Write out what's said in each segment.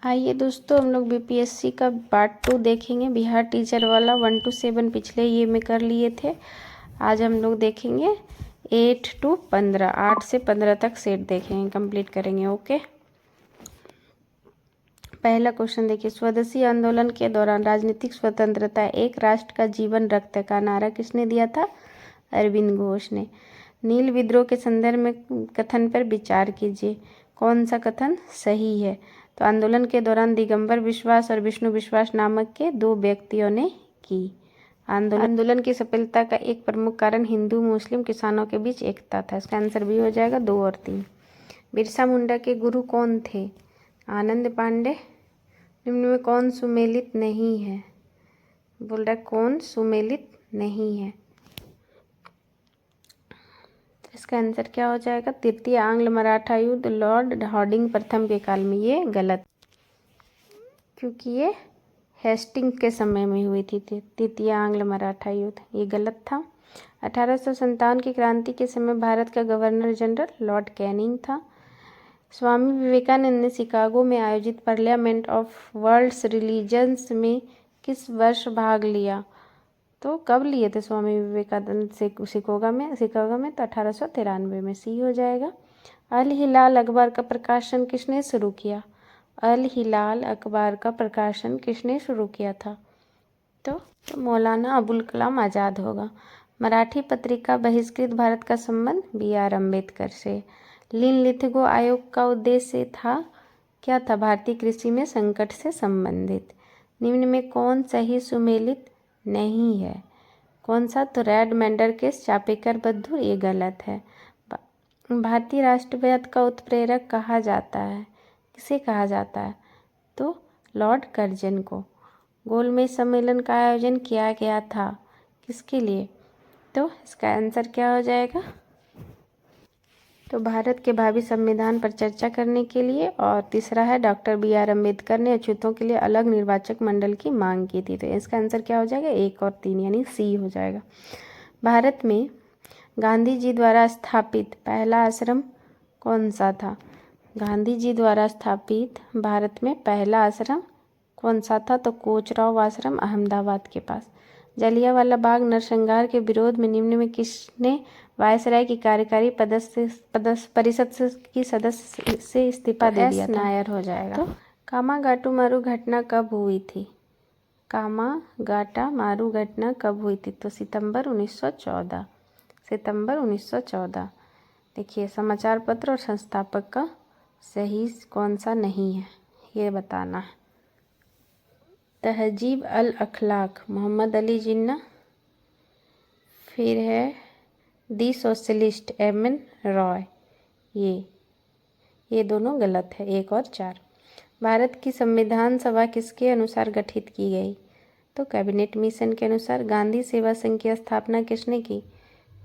आइए दोस्तों, हम लोग बीपीएससी का पार्ट 2 देखेंगे। बिहार टीचर वाला 1 to 7 पिछले ये में कर लिए थे। आज हम लोग देखेंगे 8 to 15, 8 से 15 तक सेट देखेंगे, कंप्लीट करेंगे। ओके, पहला क्वेश्चन देखिए। स्वदेशी आंदोलन के दौरान राजनीतिक स्वतंत्रता एक राष्ट्र का जीवन रक्त का नारा किसने दिया था? अरविंद घोष ने। नील विद्रोह के संदर्भ में कथन पर विचार कीजिए। कौन सा कथन सही है? तो आंदोलन के दौरान दिगंबर विश्वास और विष्णु विश्वास नामक के 2 व्यक्तियों ने की। आंदोलन की सफलता का एक प्रमुख कारण हिंदू मुस्लिम किसानों के बीच एकता था। इसका आंसर भी हो जाएगा 2 और 3। बिरसा मुंडा के गुरु कौन थे? आनंद पांडे। निम्न में कौन सुमेलित नहीं है? बोल रहा है कौन सुमेलित नहीं है। इसका आंसर क्या हो जाएगा? तृतीय आंग्ल मराठा युद्ध लॉर्ड हार्डिंग प्रथम के काल में। ये गलत, क्योंकि ये हेस्टिंग के समय में हुई थी तृतीय आंग्ल मराठा युद्ध। ये गलत था। 1857 की क्रांति के समय भारत का गवर्नर जनरल लॉर्ड कैनिंग था। स्वामी विवेकानंद ने शिकागो में आयोजित पार्लियामेंट ऑफ वर्ल्ड्स रिलीजन्स में किस वर्ष भाग लिया? तो कब लिए थे स्वामी विवेकानंद शिकागो में? तो 1893 में। सी हो जाएगा। अल हिलाल अखबार का प्रकाशन किसने शुरू किया? अल हिलाल अखबार का प्रकाशन किसने शुरू किया था? तो मौलाना अबुल कलाम आज़ाद होगा। मराठी पत्रिका बहिष्कृत भारत का संबंध B.R. अम्बेडकर से। लिनलिथगो आयोग का उद्देश्य था क्या था? भारतीय कृषि में संकट से संबंधित। निम्न में कौन सही सुमेलित नहीं है? कौन सा? तो रेड मैंडर केस, चापेकर बद्दू। ये गलत है। भारतीय राष्ट्रवाद का उत्प्रेरक कहा जाता है? किसे कहा जाता है? तो लॉर्ड कर्जन को। गोलमेज सम्मेलन का आयोजन किया गया था किसके लिए? तो इसका आंसर क्या हो जाएगा? तो भारत के भावी संविधान पर चर्चा करने के लिए। और तीसरा है डॉक्टर B.R. अम्बेडकर ने अछूतों के लिए अलग निर्वाचक मंडल की मांग की थी। तो इसका आंसर क्या हो जाएगा? 1 और 3, यानी सी हो जाएगा। भारत में गांधी जी द्वारा स्थापित पहला आश्रम कौन सा था? गांधी जी द्वारा स्थापित भारत में पहला आश्रम कौन सा था? तो कोचराव आश्रम, अहमदाबाद के पास। जलियांवाला बाग नरसंहार के विरोध में निम्न में किसने वायसराय की कार्यकारी परिषद की सदस्य से इस्तीफा दे दिया था? नायर हो जाएगा। तो कामागाटू मारू घटना कब हुई थी? कामागाटा मारू घटना कब हुई थी? तो सितंबर 1914। सितंबर 1914। देखिए, समाचार पत्र और संस्थापक का सही कौन सा नहीं है, ये बताना है। तहजीब अल अखलाक, मोहम्मद अली जिन्ना। फिर है दी सोशलिस्ट, M.N. रॉय। ये दोनों गलत है, 1 और 4। भारत की संविधान सभा किसके अनुसार गठित की गई? तो कैबिनेट मिशन के अनुसार। गांधी सेवा संघ की स्थापना किसने की?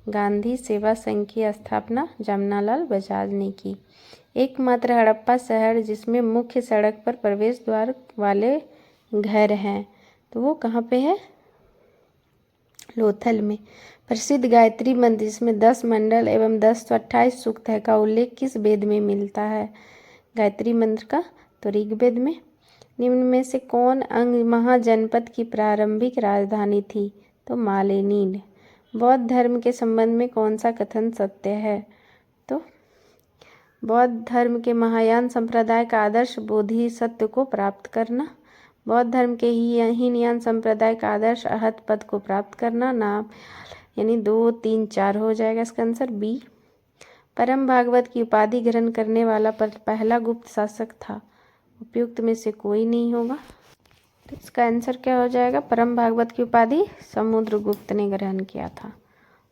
गांधी सेवा संघ की स्थापना जमनालाल बजाज ने की। एकमात्र हड़प्पा शहर जिसमें मुख्य सड़क पर प्रवेश द्वार वाले घर हैं, तो वो कहाँ पे है? लोथल में। प्रसिद्ध गायत्री मंत्र जिसमें 10 मंडल एवं 10 तो 28 सूक्त है का उल्लेख किस वेद में मिलता है? गायत्री मंत्र का? तो ऋग्वेद में। निम्न में से कौन अंग महाजनपद की प्रारंभिक राजधानी थी? तो मालेनील। बौद्ध धर्म के संबंध में कौन सा कथन सत्य है? तो बौद्ध धर्म के महायान संप्रदाय का आदर्श बोधिसत्व को प्राप्त करना। बौद्ध धर्म के हीनयान संप्रदाय का आदर्श अहत पद को प्राप्त करना। नाम यानी 2, 3, 4 हो जाएगा इसका आंसर B। परम भागवत की उपाधि ग्रहण करने वाला पहला गुप्त शासक था? उपयुक्त में से कोई नहीं होगा। तो इसका आंसर क्या हो जाएगा? परम भागवत की उपाधि समुद्रगुप्त ने ग्रहण किया था।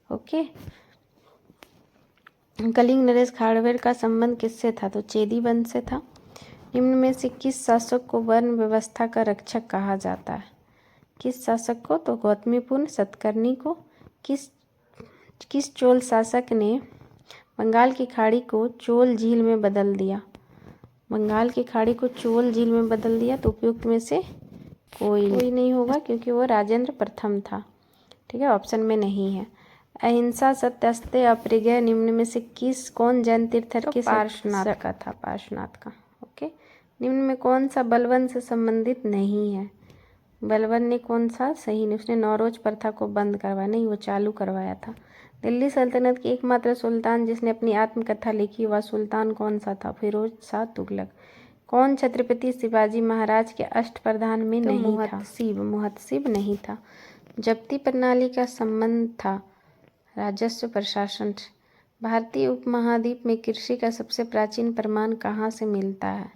ओके। कलिंग नरेश खारवेल का संबंध किससे था? तो चेदी वंश से था। निम्न में से किस शासक को वर्ण व्यवस्था का रक्षक कहा जाता है? किस शासक को? तो गौतमीपुत्र सतकर्णी को। किस चोल शासक ने बंगाल की खाड़ी को चोल झील में बदल दिया? बंगाल की खाड़ी को चोल झील में बदल दिया। तो उपयुक्त में से कोई नहीं होगा, क्योंकि वो राजेंद्र प्रथम था। ठीक है, ऑप्शन में नहीं है। अहिंसा सत्य अस्तेय अपरिग्रह निम्न में से कौन जैन तीर्थकर? पार्श्वनाथ का था, पार्श्वनाथ का। ओके। निम्न में कौन सा बलबन से संबंधित नहीं है? बलबन ने कौन सा सही नहीं, उसने नौरोज प्रथा को बंद करवाया, नहीं वो चालू करवाया था। दिल्ली सल्तनत के एकमात्र सुल्तान जिसने अपनी आत्मकथा लिखी वह सुल्तान कौन सा था? फिरोज शाह तुगलक। कौन छत्रपति शिवाजी महाराज के अष्टप्रधान में नहीं था? मुहतसिब नहीं था। जब्ती प्रणाली का संबंध था राजस्व प्रशासन से। भारतीय उपमहाद्वीप में कृषि का सबसे प्राचीन प्रमाण कहाँ से मिलता है?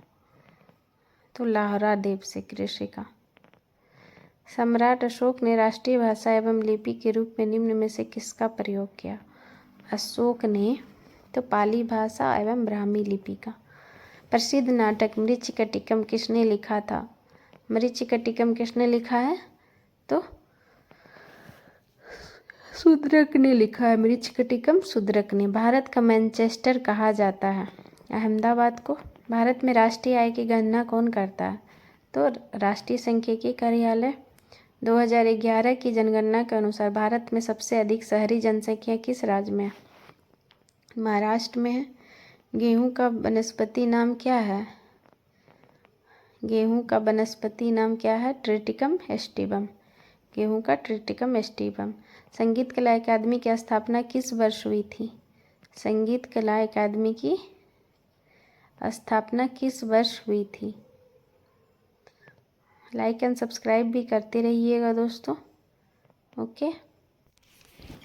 तो लाहौरा द्वीप से कृषि का। सम्राट अशोक ने राष्ट्रीय भाषा एवं लिपि के रूप में निम्न में से किसका प्रयोग किया? अशोक ने तो पाली भाषा एवं ब्राह्मी लिपि का। प्रसिद्ध नाटक मृच्छकटिकम किसने लिखा था? मृच्छकटिकम किसने लिखा है? तो शूद्रक ने लिखा है। मृच्छकटिकम शूद्रक ने। भारत का मैनचेस्टर कहा जाता है? अहमदाबाद को। भारत में राष्ट्रीय आय की गणना कौन करता है? तो राष्ट्रीय सांख्यिकी कार्यालय। 2011 की जनगणना के अनुसार भारत में सबसे अधिक शहरी जनसंख्या किस राज्य में है? महाराष्ट्र में है। गेहूं का वनस्पति नाम क्या है? गेहूं का वनस्पति नाम क्या है? Triticum aestivum. गेहूं का ट्रिटिकम एस्टिवम। संगीत कला अकादमी की स्थापना किस वर्ष हुई थी? संगीत कला अकादमी की स्थापना किस वर्ष हुई थी? लाइक एंड सब्सक्राइब भी करते रहिएगा दोस्तों। ओके,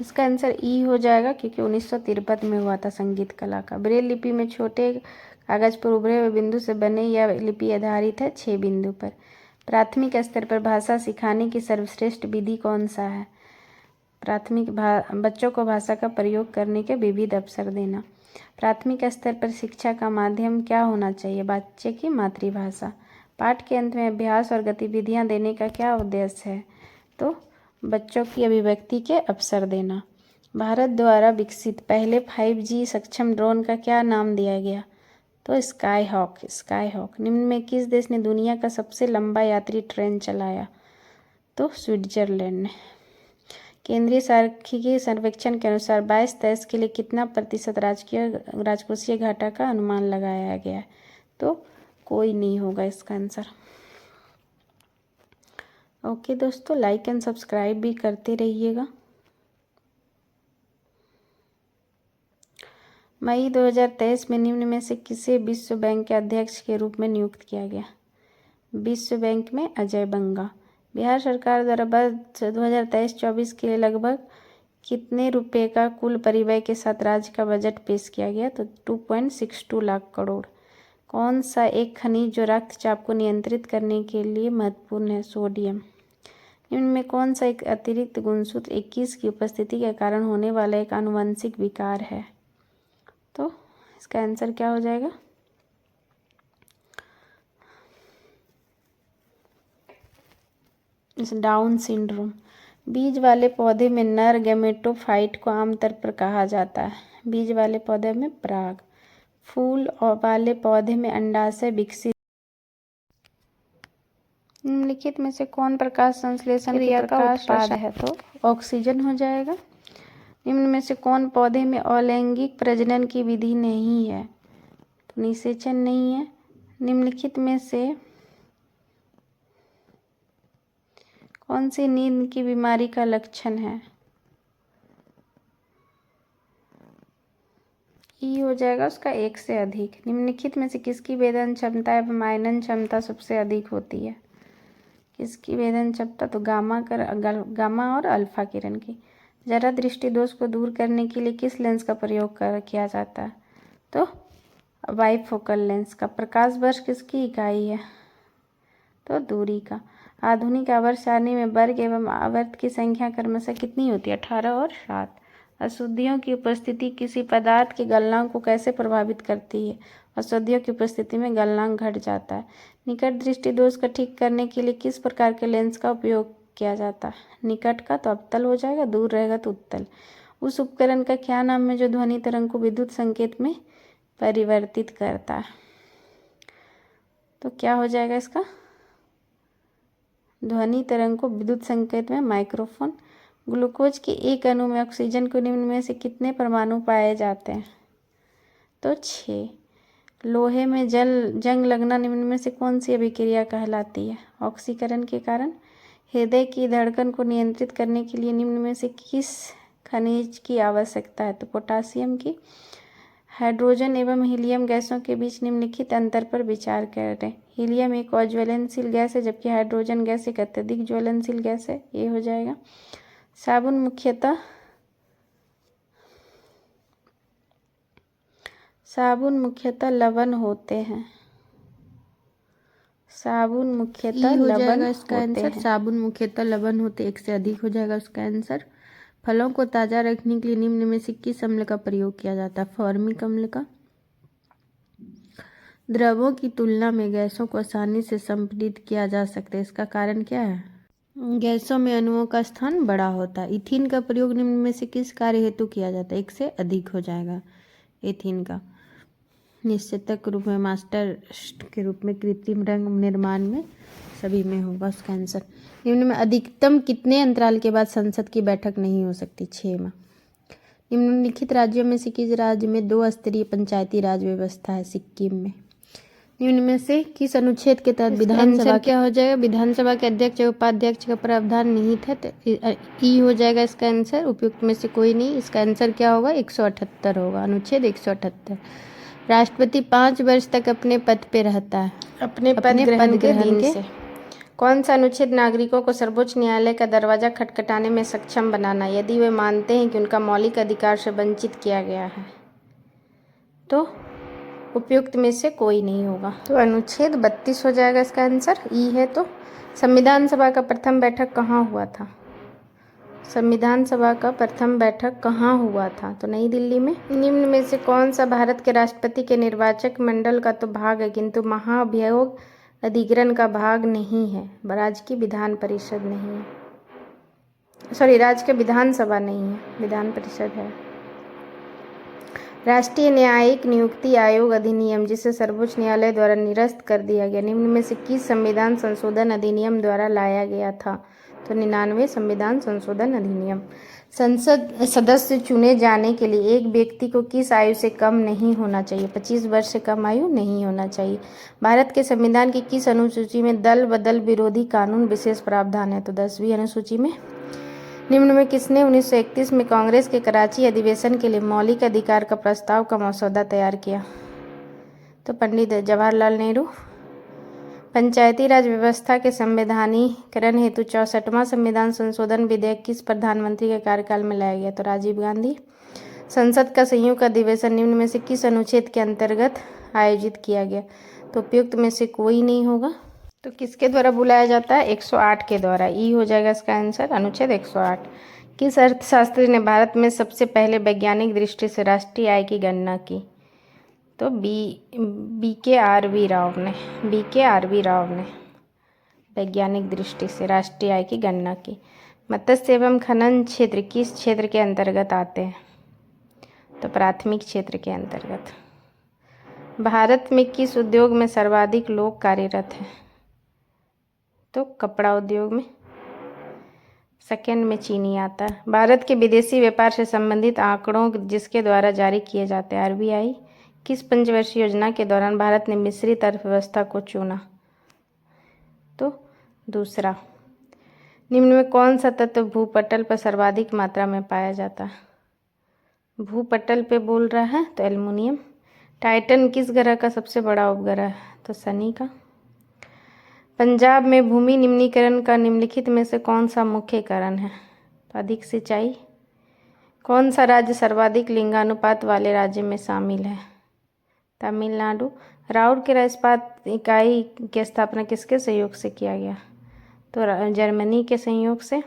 इसका आंसर ई हो जाएगा क्योंकि 1953 में हुआ था संगीत कला का। ब्रेल लिपि में छोटे कागज पर उभरे हुए बिंदु से बने यह लिपि आधारित है 6 बिंदु पर। प्राथमिक स्तर पर भाषा सिखाने की सर्वश्रेष्ठ विधि कौन सा है? बच्चों को भाषा का प्रयोग करने के विविध अवसर देना। प्राथमिक स्तर पर शिक्षा का माध्यम क्या होना चाहिए? बच्चे की मातृभाषा। पाठ के अंत में अभ्यास और गतिविधियां देने का क्या उद्देश्य है? तो बच्चों की अभिव्यक्ति के अवसर देना। भारत द्वारा विकसित पहले 5G सक्षम ड्रोन का क्या नाम दिया गया? तो स्काई हॉक। निम्न में किस देश ने दुनिया का सबसे लंबा यात्री ट्रेन चलाया? तो स्विट्जरलैंड ने। केंद्रीय सांख्यिकी सर्वेक्षण के अनुसार 22-23 के लिए कितना प्रतिशत राजकोषीय घाटा का अनुमान लगाया गया है? तो कोई नहीं होगा इसका आंसर। ओके दोस्तों, लाइक एंड सब्सक्राइब भी करते रहिएगा। मई 2023 में निम्न में से किसे विश्व बैंक के अध्यक्ष के रूप में नियुक्त किया गया? विश्व बैंक में अजय बंगा। बिहार सरकार द्वारा वर्ष 2023-24 के लिए लगभग कितने रुपए का कुल परिव्यय के साथ राज्य का बजट पेश किया गया? तो 2.62 लाख करोड़। कौन सा एक खनिज जो रक्तचाप को नियंत्रित करने के लिए महत्वपूर्ण है? सोडियम। इनमें कौन सा एक अतिरिक्त गुणसूत्र 21 की उपस्थिति के कारण होने वाला एक आनुवंशिक विकार है? तो इसका आंसर क्या हो जाएगा? Down syndrome. बीज वाले पौधे में नर गैमेटोफाइट को आमतौर पर कहा जाता है? बीज वाले पौधे में पराग। फूल वाले पौधे में अंडाशय विकसित। निम्नलिखित में से कौन प्रकाश संश्लेषण क्रिया का उत्पाद है? तो ऑक्सीजन हो जाएगा। निम्न में से कौन पौधे में अलैंगिक प्रजनन की विधि नहीं है? तो निषेचन नहीं है। निम्नलिखित में से कौन सी नींद की बीमारी का लक्षण है? ई हो जाएगा उसका 1 से अधिक। निम्नलिखित में से किसकी वेदन क्षमता एवं आयनन क्षमता सबसे अधिक होती है? किसकी वेदन क्षमता? तो गामा और अल्फा किरण की। जरा दृष्टि दोष को दूर करने के लिए किस लेंस का प्रयोग किया जाता है? तो बाइफोकल लेंस का। प्रकाश वर्ष किसकी इकाई है? तो दूरी का। आधुनिक आवर्त सारणी में वर्ग एवं आवर्त की संख्या क्रमशः कितनी होती है? 18 और 7। अशुद्धियों की उपस्थिति किसी पदार्थ के गलनांक को कैसे प्रभावित करती है? अशुद्धियों की उपस्थिति में गलनांक घट जाता है। निकट दृष्टि दोष को ठीक करने के लिए किस प्रकार के लेंस का उपयोग किया जाता है? निकट का तो अवतल हो जाएगा, दूर रहेगा तो उत्तल। उस उपकरण का क्या नाम है जो ध्वनि तरंग को विद्युत संकेत में परिवर्तित करता है? तो क्या हो जाएगा इसका? ध्वनि तरंग को विद्युत संकेत में माइक्रोफोन। ग्लूकोज के एक अणु में ऑक्सीजन को निम्न में से कितने परमाणु पाए जाते हैं? तो 6। लोहे में जंग लगना निम्न में से कौन सी अभिक्रिया कहलाती है? ऑक्सीकरण के कारण। हृदय की धड़कन को नियंत्रित करने के लिए निम्न में से किस खनिज की आवश्यकता है? तो पोटासियम की। हाइड्रोजन एवं हीलियम गैसों के बीच निम्नलिखित अंतर पर विचार करें। हीलियम एक अज्वलनशील गैस है जबकि हाइड्रोजन गैस एक अत्यधिक ज्वलनशील गैस है। ये हो जाएगा। साबुन मुख्यतः लवण होते हैं। साबुन मुख्यतः हो लवण जाएगा इसका होते आंसर। हैं। साबुन मुख्यतः लवण होते, एक से अधिक हो जाएगा उसका आंसर। फलों को ताज़ा रखने के लिए निम्न में से किस अम्ल का प्रयोग किया जाता है? फॉर्मिक अम्ल का। द्रवों की तुलना में गैसों को आसानी से संपीड़ित किया जा सकता है, इसका कारण क्या है? गैसों में अणुओं का स्थान बड़ा होता है। इथीन का प्रयोग निम्न में से किस कार्य हेतु किया जाता है? एक से अधिक हो जाएगा इथीन का। निश्चितक रूप में, मास्टर के रूप में, कृत्रिम रंग निर्माण में, सभी में होगा उसका आंसर। निम्न में अधिकतम कितने अंतराल के बाद संसद की बैठक नहीं हो सकती? 6 माह। निम्नलिखित राज्यों में से किस राज्य में 2 स्तरीय पंचायती राज व्यवस्था है? सिक्किम में। निम्न में से किस अनुच्छेद के तहत विधानसभा क्या हो जाएगा? विधानसभा के अध्यक्ष और उपाध्यक्ष का प्रावधान निहित है, तो ई हो जाएगा इसका आंसर। उपयुक्त में से कोई नहीं। इसका आंसर क्या होगा? 178 होगा, अनुच्छेद 178। राष्ट्रपति 5 वर्ष तक अपने पद पे रहता है अपने पद ग्रहण के दिन से। कौन सा अनुच्छेद नागरिकों को सर्वोच्च न्यायालय का दरवाजा खटखटाने में सक्षम बनाना, यदि वे मानते हैं कि उनका मौलिक अधिकार से वंचित किया गया है? तो उपयुक्त में से कोई नहीं होगा, तो अनुच्छेद 32 हो जाएगा इसका आंसर। ई है। तो संविधान सभा का प्रथम बैठक कहाँ हुआ था? संविधान सभा का प्रथम बैठक कहाँ हुआ था? तो नई दिल्ली में। निम्न में से कौन सा भारत के राष्ट्रपति के निर्वाचक मंडल का तो भाग है किंतु महाभियोग अधिग्रहण का भाग नहीं है? राज्य की विधान परिषद नहीं है, सॉरी, राज्य के विधानसभा नहीं है, विधान परिषद है। राष्ट्रीय न्यायिक नियुक्ति आयोग अधिनियम, जिसे सर्वोच्च न्यायालय द्वारा निरस्त कर दिया गया, निम्न में से किस संविधान संशोधन अधिनियम द्वारा लाया गया था? तो 99 संविधान संशोधन अधिनियम। संसद सदस्य चुने जाने के लिए एक व्यक्ति को किस आयु से कम नहीं होना चाहिए? 25 वर्ष से कम आयु नहीं होना चाहिए। भारत के संविधान की किस अनुसूची में दल बदल विरोधी कानून विशेष प्रावधान है? तो 10वीं अनुसूची में। निम्न में किसने 1931 में कांग्रेस के कराची अधिवेशन के लिए मौलिक अधिकार का प्रस्ताव का मसौदा तैयार किया? तो पंडित जवाहरलाल नेहरू। पंचायती राज व्यवस्था के संवैधानिकरण हेतु 64वां संविधान संशोधन विधेयक किस प्रधानमंत्री के कार्यकाल में लाया गया? तो राजीव गांधी। संसद का संयुक्त अधिवेशन निम्न में से किस अनुच्छेद के अंतर्गत आयोजित किया गया? तो उपयुक्त में से कोई नहीं होगा, तो किसके द्वारा बुलाया जाता है? 108 के द्वारा। ई हो जाएगा इसका आंसर, अनुच्छेद 108। किस अर्थशास्त्री ने भारत में सबसे पहले वैज्ञानिक दृष्टि से राष्ट्रीय आय की गणना की? तो बी के आर वी राव ने वैज्ञानिक दृष्टि से राष्ट्रीय आय की गणना की। मत्स्य एवं खनन क्षेत्र किस क्षेत्र के अंतर्गत आते हैं? तो प्राथमिक क्षेत्र के अंतर्गत। भारत में किस उद्योग में सर्वाधिक लोग कार्यरत हैं? तो कपड़ा उद्योग में। सेकंड में चीनी आता है। भारत के विदेशी व्यापार से संबंधित आंकड़ों जिसके द्वारा जारी किए जाते हैं? आरबीआई। किस पंचवर्षीय योजना के दौरान भारत ने मिश्रित अर्थव्यवस्था को चुना? तो दूसरा। निम्न में कौन सा तत्व भूपटल पर सर्वाधिक मात्रा में पाया जाता है? भूपटल पे बोल रहा है तो एल्युमिनियम। टाइटन किस ग्रह का सबसे बड़ा उपग्रह है? तो शनि का। पंजाब में भूमि निम्नीकरण का निम्नलिखित में से कौन सा मुख्य कारण है? तो अधिक सिंचाई। कौन सा राज्य सर्वाधिक लिंगानुपात वाले राज्य में शामिल है? तमिलनाडु। राउरकेला इस्पात इकाई की स्थापना किसके सहयोग से किया गया? तो जर्मनी के सहयोग से।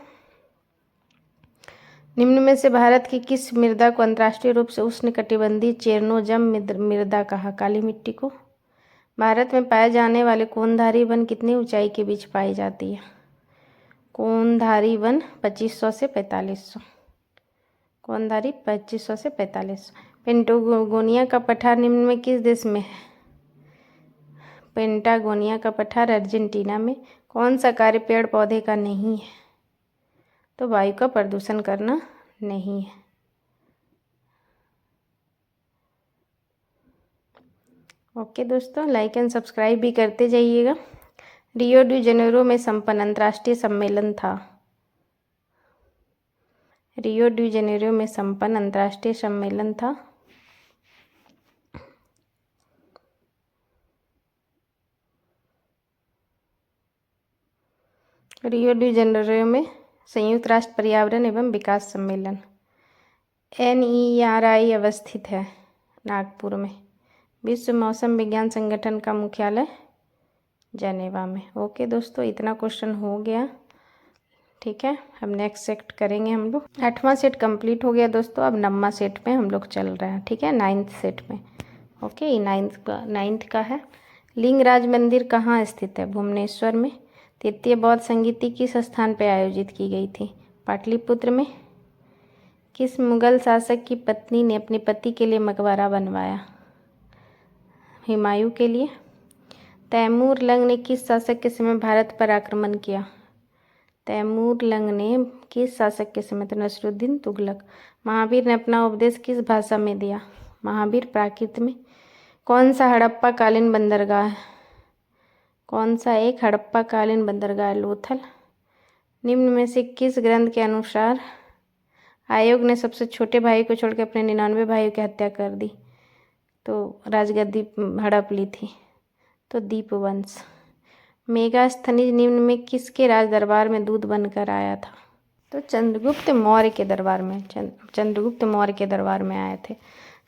निम्न में से भारत की किस मृदा को अंतर्राष्ट्रीय रूप से उष्णकटिबंधीय चेरनोजम मृदा कहा? काली मिट्टी को। भारत में पाए जाने वाले कोनधारी वन कितनी ऊंचाई के बीच पाई जाती है? कोनधारी वन 2500 से 4500। कोनधारी 2500 से 4500। पेंटागोनिया का पठार निम्न में किस देश में है? पेंटागोनिया का पठार अर्जेंटीना में। कौन सा कार्य पेड़ पौधे का नहीं है? तो वायु का प्रदूषण करना नहीं है। ओके दोस्तों, लाइक एंड सब्सक्राइब भी करते जाइएगा। रियो डी जेनेरो में संपन्न अंतर्राष्ट्रीय सम्मेलन था। रियो डी जेनेरो में संपन्न अंतर्राष्ट्रीय सम्मेलन था। रियो डी जेनेरो में संयुक्त राष्ट्र पर्यावरण एवं विकास सम्मेलन NERI अवस्थित है नागपुर में। विश्व मौसम विज्ञान संगठन का मुख्यालय जेनेवा में। ओके दोस्तों, इतना क्वेश्चन हो गया। ठीक है, अब नेक्स्ट सेट करेंगे हम लोग। 8वां सेट कंप्लीट हो गया दोस्तों, अब 9वां सेट में हम लोग चल रहे हैं। ठीक है, 9th सेट में। ओके, ये 9th का है। लिंगराज मंदिर कहाँ स्थित है? भुवनेश्वर में। तृतीय बौद्ध संगीति किस स्थान पर आयोजित की गई थी? पाटलिपुत्र में। किस मुगल शासक की पत्नी ने अपने पति के लिए मकबरा बनवाया? हुमायूं के लिए। तैमूर लंग ने किस शासक के समय भारत पर आक्रमण किया? तैमूर लंग ने किस शासक के समय? तो नसरुद्दीन तुगलक। महावीर ने अपना उपदेश किस भाषा में दिया? महावीर प्राकृत में। कौन सा हड़प्पा कालीन बंदरगाह है? कौन सा एक हड़प्पा कालीन बंदरगाह? लोथल। निम्न में से किस ग्रंथ के अनुसार आयोग ने सबसे छोटे भाई को छोड़कर अपने 99 भाइयों की हत्या कर दी, तो राजगद्दी हड़प ली थी? तो दीपवंश। मेगास्थनीज निम्न में किसके राज दरबार में दूत बनकर आया था? तो चंद्रगुप्त मौर्य के दरबार में। चंद्रगुप्त मौर्य के दरबार में आए थे।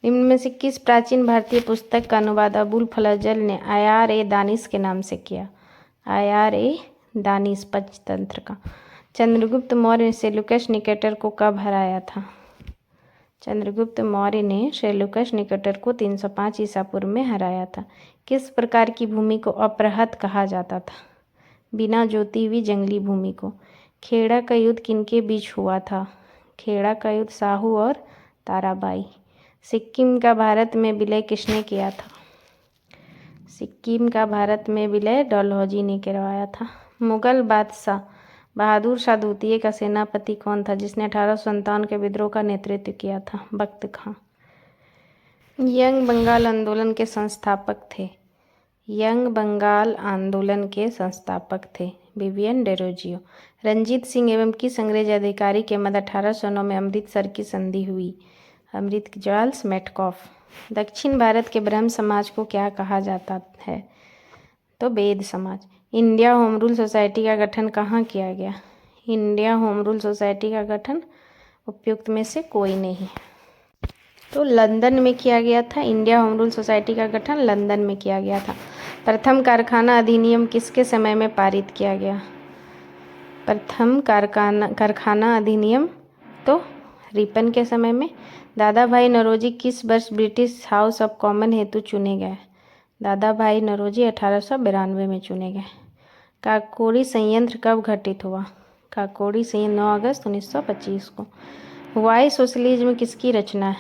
निम्न में से किस प्राचीन भारतीय पुस्तक का अनुवाद अबुल फजल ने IR-ए-दानिश के नाम से किया? IR-ए-दानिश पंचतंत्र का। चंद्रगुप्त मौर्य ने सेल्यूकस निकेटर को कब हराया था? चंद्रगुप्त मौर्य ने सेल्यूकस निकेटर को 305 ईसा पूर्व में हराया था। किस प्रकार की भूमि को अपरहत कहा जाता था? बिना जोती हुई जंगली भूमि को। खेड़ा का युद्ध किनके बीच हुआ था? खेड़ा का युद्ध साहू और ताराबाई। सिक्किम का भारत में विलय किसने किया था? सिक्किम का भारत में विलय डलहौजी ने करवाया था। मुगल बादशाह बहादुर शाह द्वितीय का सेनापति कौन था जिसने 1857 के विद्रोह का नेतृत्व किया था? बख्त खां। यंग बंगाल आंदोलन के संस्थापक थे? यंग बंगाल आंदोलन के संस्थापक थे विवियन डेरोजियो। रंजीत सिंह एवं किस अंग्रेज अधिकारी के मध्य 1809 में अमृतसर की संधि हुई? अमृत चार्ल्स मेटकॉफ। दक्षिण भारत के ब्रह्म समाज को क्या कहा जाता है? तो वेद समाज। इंडिया होम रूल सोसाइटी का गठन कहाँ किया गया? इंडिया होम रूल सोसाइटी का गठन उपयुक्त में से कोई नहीं। तो लंदन में किया गया था। इंडिया होम रूल सोसाइटी का गठन लंदन में किया गया था। प्रथम कारखाना अधिनियम किसके समय में पारित किया गया? प्रथम कारखाना अधिनियम तो रिपन के समय में। दादा भाई नौरोजी किस वर्ष ब्रिटिश हाउस ऑफ कॉमन हेतु चुने गए? दादा भाई नौरोजी 1892 में चुने गए। काकोरी संयंत्र कब घटित हुआ? काकोरी संयंत्र 9 अगस्त 1925 को। वाई सोशलिज्म किसकी रचना है?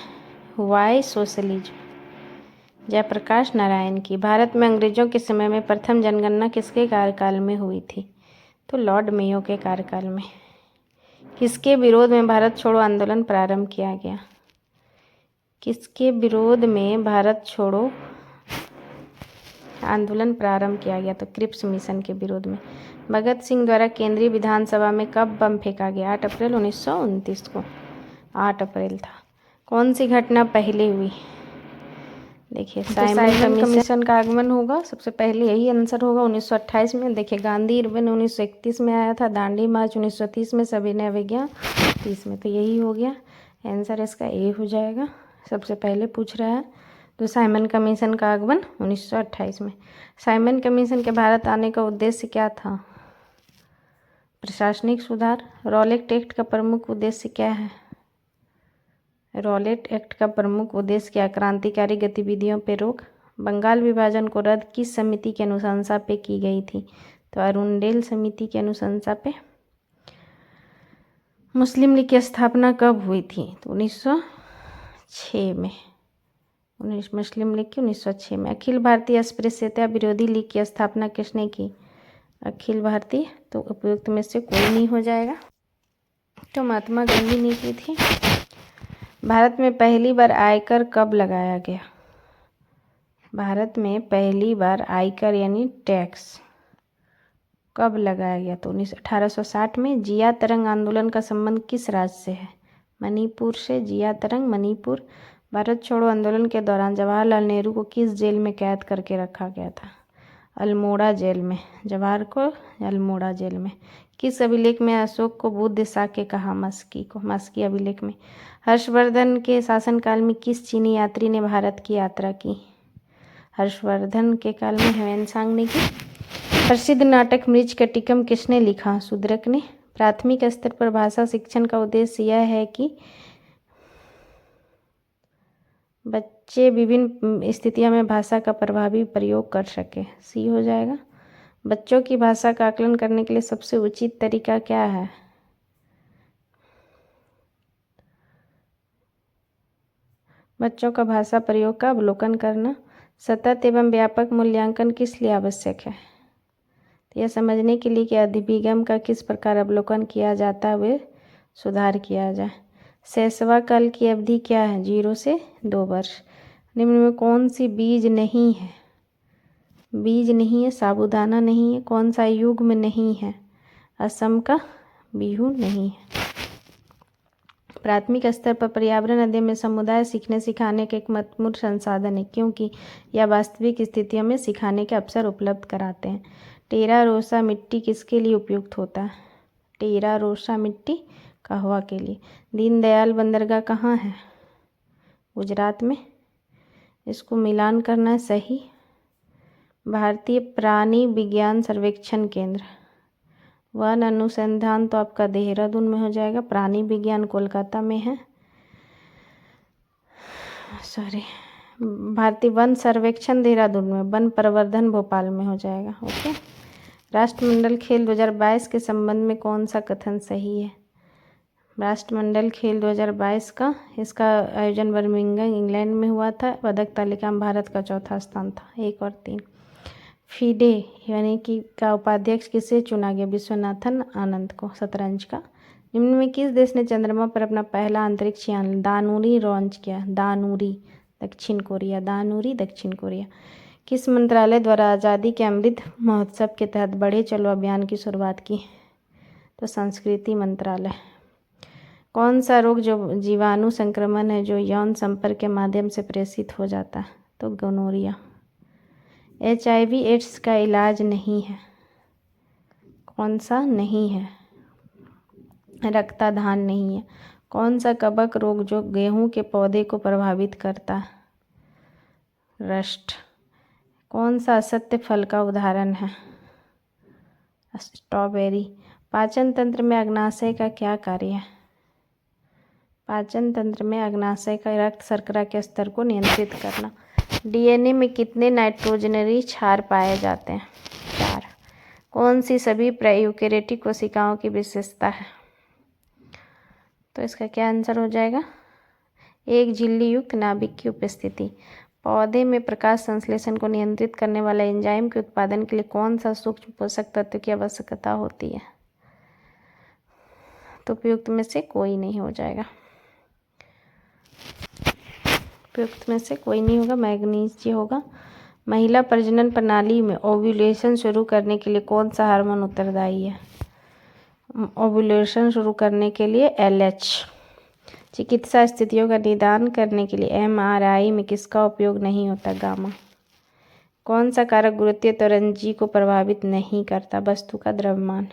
वाई सोशलिज्म जयप्रकाश नारायण की। भारत में अंग्रेजों के समय में प्रथम जनगणना किसके कार्यकाल में हुई थी? तो लॉर्ड मेयो के कार्यकाल में। किसके विरोध में भारत छोड़ो आंदोलन प्रारंभ किया गया? किसके विरोध में भारत छोड़ो आंदोलन प्रारंभ किया गया? तो क्रिप्स मिशन के विरोध में। भगत सिंह द्वारा केंद्रीय विधानसभा में कब बम फेंका गया? 8 अप्रैल 1929 को। 8 अप्रैल था। कौन सी घटना पहले हुई? देखिए, साइमन कमीशन का आगमन होगा सबसे पहले, यही आंसर होगा 1928 में। देखिए, गांधी अर्बन 1931 में आया था। दांडी मार्च 1930 में। सविनय अवज्ञा 30 में। तो यही हो गया आंसर, इसका ए हो जाएगा। सबसे पहले पूछ रहा है तो साइमन कमीशन का आगमन 1928 में। साइमन कमीशन के भारत आने का उद्देश्य क्या था? प्रशासनिक सुधार। रॉलेट एक्ट का प्रमुख उद्देश्य क्या है? रॉलेट एक्ट का प्रमुख उद्देश्य क्या? क्रांतिकारी गतिविधियों पर रोक। बंगाल विभाजन को रद्द किस समिति की अनुशंसा पे की गई थी? तो अरुणडेल समिति की अनुशंसा पे। मुस्लिम लीग की स्थापना कब हुई थी? तो 1906 में। मुस्लिम लीग की 1906 में। अखिल भारतीय अस्पृश्यता विरोधी लीग की स्थापना किसने की? अखिल भारतीय, तो उपयुक्त में से कोई नहीं हो जाएगा। तो महात्मा गांधी ने की थी। भारत में पहली बार आयकर कब लगाया गया? भारत में पहली बार आयकर यानी टैक्स कब लगाया गया? तो 1860 में। जिया तरंग आंदोलन का संबंध किस राज्य से है? मणिपुर से। जिया तरंग मणिपुर। भारत छोड़ो आंदोलन के दौरान जवाहरलाल नेहरू को किस जेल में कैद करके रखा गया था? अल्मोड़ा जेल में। जवाहर को अल्मोड़ा जेल में। किस अभिलेख में अशोक को बुद्ध शाक्य कहा? मस्की को। मस्की अभिलेख में। हर्षवर्धन के शासनकाल में किस चीनी यात्री ने भारत की यात्रा की? हर्षवर्धन के काल में ह्वेनसांग ने की। प्रसिद्ध नाटक मृच्छकटिकम किसने लिखा? शूद्रक ने। प्राथमिक स्तर पर भाषा शिक्षण का उद्देश्य यह है कि बच्चे विभिन्न स्थितियों में भाषा का प्रभावी प्रयोग कर सके। सी हो जाएगा। बच्चों की भाषा का आकलन करने के लिए सबसे उचित तरीका क्या है? बच्चों का भाषा प्रयोग का अवलोकन करना। सतत एवं व्यापक मूल्यांकन किस लिए आवश्यक है? यह समझने के लिए कि अभिगम का किस प्रकार अवलोकन किया जाता है वे सुधार किया जाए। शैशव काल की अवधि क्या है? 0 से 2 वर्ष। निम्न में कौन सी बीज नहीं है? बीज नहीं है, साबूदाना नहीं है। कौन सा युग में नहीं है? असम का बिहू नहीं है। प्राथमिक स्तर पर पर्यावरण अध्ययन में समुदाय सीखने सिखाने के एक महत्वपूर्ण संसाधन है क्योंकि यह वास्तविक स्थितियों में सिखाने के अवसर उपलब्ध कराते हैं। टेरा रोसा मिट्टी किसके लिए उपयुक्त होता है? टेरा रोसा मिट्टी कहवा के लिए। दीनदयाल बंदरगाह कहाँ है? गुजरात में। इसको मिलान करना है सही। भारतीय प्राणी विज्ञान सर्वेक्षण केंद्र। वन अनुसंधान तो आपका देहरादून में हो जाएगा। प्राणी विज्ञान कोलकाता में है। भारतीय वन सर्वेक्षण देहरादून में। वन प्रवर्धन भोपाल में हो जाएगा। ओके। राष्ट्रमंडल खेल 2022 के संबंध में कौन सा कथन सही है? राष्ट्रमंडल खेल 2022 का इसका आयोजन बर्मिंघम इंग्लैंड में हुआ था। पदक तालिका में भारत का चौथा स्थान था। 1 और 3। फीडे यानी कि का उपाध्यक्ष किसे चुना गया? विश्वनाथन आनंद को। शतरंज का। निम्न में किस देश ने चंद्रमा पर अपना पहला अंतरिक्ष यान दानुरी लॉन्च किया? दानुरी दक्षिण कोरिया। दानुरी दक्षिण कोरिया। किस मंत्रालय द्वारा आज़ादी के अमृत महोत्सव के तहत बढ़े चलो अभियान की शुरुआत की? तो संस्कृति मंत्रालय। कौन सा रोग जो जीवाणु संक्रमण है जो यौन संपर्क के माध्यम से प्रेषित हो जाता है? तो गोनोरिया। HIV एड्स का इलाज नहीं है। कौन सा नहीं है? रक्ताधान नहीं है। कौन सा कवक रोग जो गेहूं के पौधे को प्रभावित करता है? रस्ट। कौन सा असत्य फल का उदाहरण है? स्ट्रॉबेरी। पाचन तंत्र में अग्नाशय का क्या कार्य है? पाचन तंत्र में अग्नाशय का रक्त शर्करा के स्तर को नियंत्रित करना। DNA में कितने नाइट्रोजनरी क्षार पाए जाते हैं? 4। कौन सी सभी यूकेरियोटिक कोशिकाओं की विशेषता है? तो इसका क्या आंसर हो जाएगा? एक झिल्ली युक्त नाभिक की उपस्थिति। पौधे में प्रकाश संश्लेषण को नियंत्रित करने वाला एंजाइम के उत्पादन के लिए कौन सा सूक्ष्म पोषक तत्व की आवश्यकता होती है? तो उपयुक्त में से कोई नहीं हो जाएगा। उपयुक्त में से कोई नहीं होगा। मैग्नीशियम होगा। महिला प्रजनन प्रणाली में ओव्यूलेशन शुरू करने के लिए कौन सा हार्मोन उत्तरदायी है? ओव्यूलेशन शुरू करने के लिए LH। चिकित्सा स्थितियों का निदान करने के लिए MRI में किसका उपयोग नहीं होता? गामा। कौन सा कारक गुरुत्वीय त्वरण को प्रभावित नहीं करता? वस्तु का द्रव्यमान।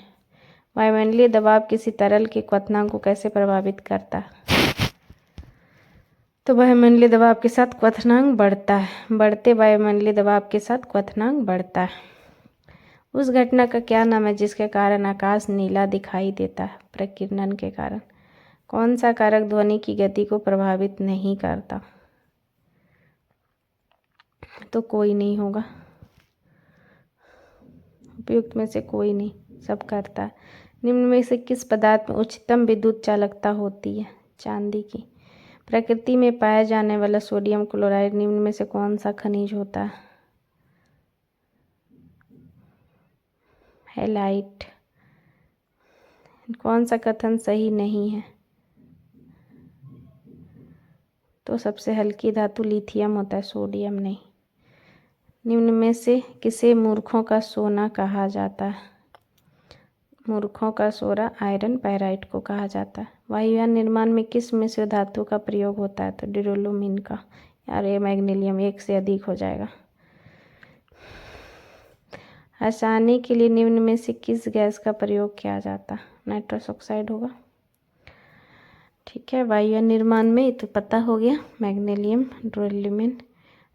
वायुमंडलीय दबाव किसी तरल के क्वथनांक को कैसे प्रभावित करता है? तो वायुमंडलीय दबाव के साथ क्वथनांक बढ़ता है। बढ़ते वायुमंडलीय दबाव के साथ क्वथनांक बढ़ता है। उस घटना का क्या नाम है जिसके कारण आकाश नीला दिखाई देता है? प्रकीर्णन के कारण। कौन सा कारक ध्वनि की गति को प्रभावित नहीं करता? तो कोई नहीं होगा। उपयुक्त में से कोई नहीं, सब करता है। निम्न में से किस पदार्थ में उच्चतम विद्युत चालकता होती है? चांदी की। प्रकृति में पाया जाने वाला सोडियम क्लोराइड निम्न में से कौन सा खनिज होता है? हैलाइट। कौन सा कथन सही नहीं है? तो सबसे हल्की धातु लिथियम होता है, सोडियम नहीं। निम्न में से किसे मूर्खों का सोना कहा जाता है? मूर्खों का सोना आयरन पाइराइट को कहा जाता है। वायुयान निर्माण में किस मिश्र धातु का प्रयोग होता है? तो ड्यूरोलुमिन का। यार ये मैग्नीशियम एक से अधिक हो जाएगा। हंसाने के लिए निम्न में से किस गैस का प्रयोग किया जाता है? नाइट्रस ऑक्साइड होगा। ठीक है, वायुयान निर्माण में तो पता हो गया, मैग्नीशियम, ड्यूरोलुमिन।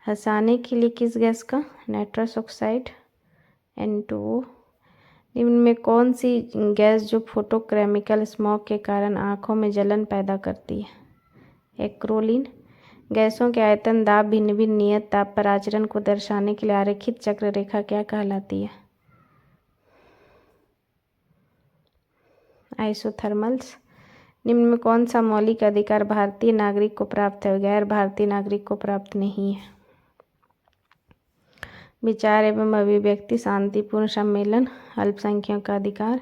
हंसाने के लिए किस गैस का? Nitrous oxide, N2O। निम्न में कौन सी गैस जो फोटोकेमिकल स्मॉग के कारण आँखों में जलन पैदा करती है? एक्रोलीन। गैसों के आयतन, दाब, भिन्न भिन्न नियत ताप पर आचरण को दर्शाने के लिए आरेखित चक्र रेखा क्या कहलाती है? आइसोथर्मल्स। निम्न में कौन सा मौलिक अधिकार भारतीय नागरिक को प्राप्त है, गैर भारतीय नागरिक को प्राप्त नहीं है? विचार एवं अभिव्यक्ति, शांतिपूर्ण सम्मेलन, अल्पसंख्यकों का अधिकार,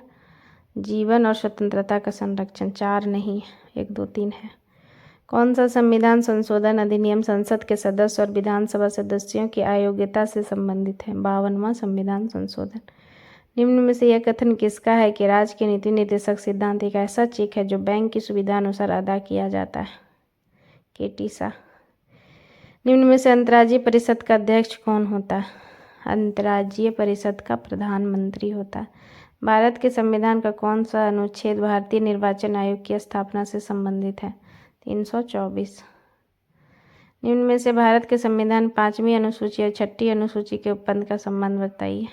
जीवन और स्वतंत्रता का संरक्षण। 4 नहीं, 1, 2, 3 है। कौन सा संविधान संशोधन अधिनियम संसद के सदस्य और विधानसभा सदस्यों की अयोग्यता से संबंधित है? 52वां संविधान संशोधन। निम्न में से यह कथन किसका है कि राज्य के नीति निर्देशक सिद्धांत एक ऐसा चेक है जो बैंक की सुविधा अनुसार अदा किया जाता है? KT शाह। निम्न में से अंतर्राज्यीय परिषद का अध्यक्ष कौन होता है? अंतर्राज्यीय परिषद का प्रधानमंत्री होता है। भारत के संविधान का कौन सा अनुच्छेद भारतीय निर्वाचन आयोग की स्थापना से संबंधित है? 324। निम्न में से भारत के संविधान 5वीं अनुसूची और 6ठी अनुसूची के उपबंध का संबंध बताइए।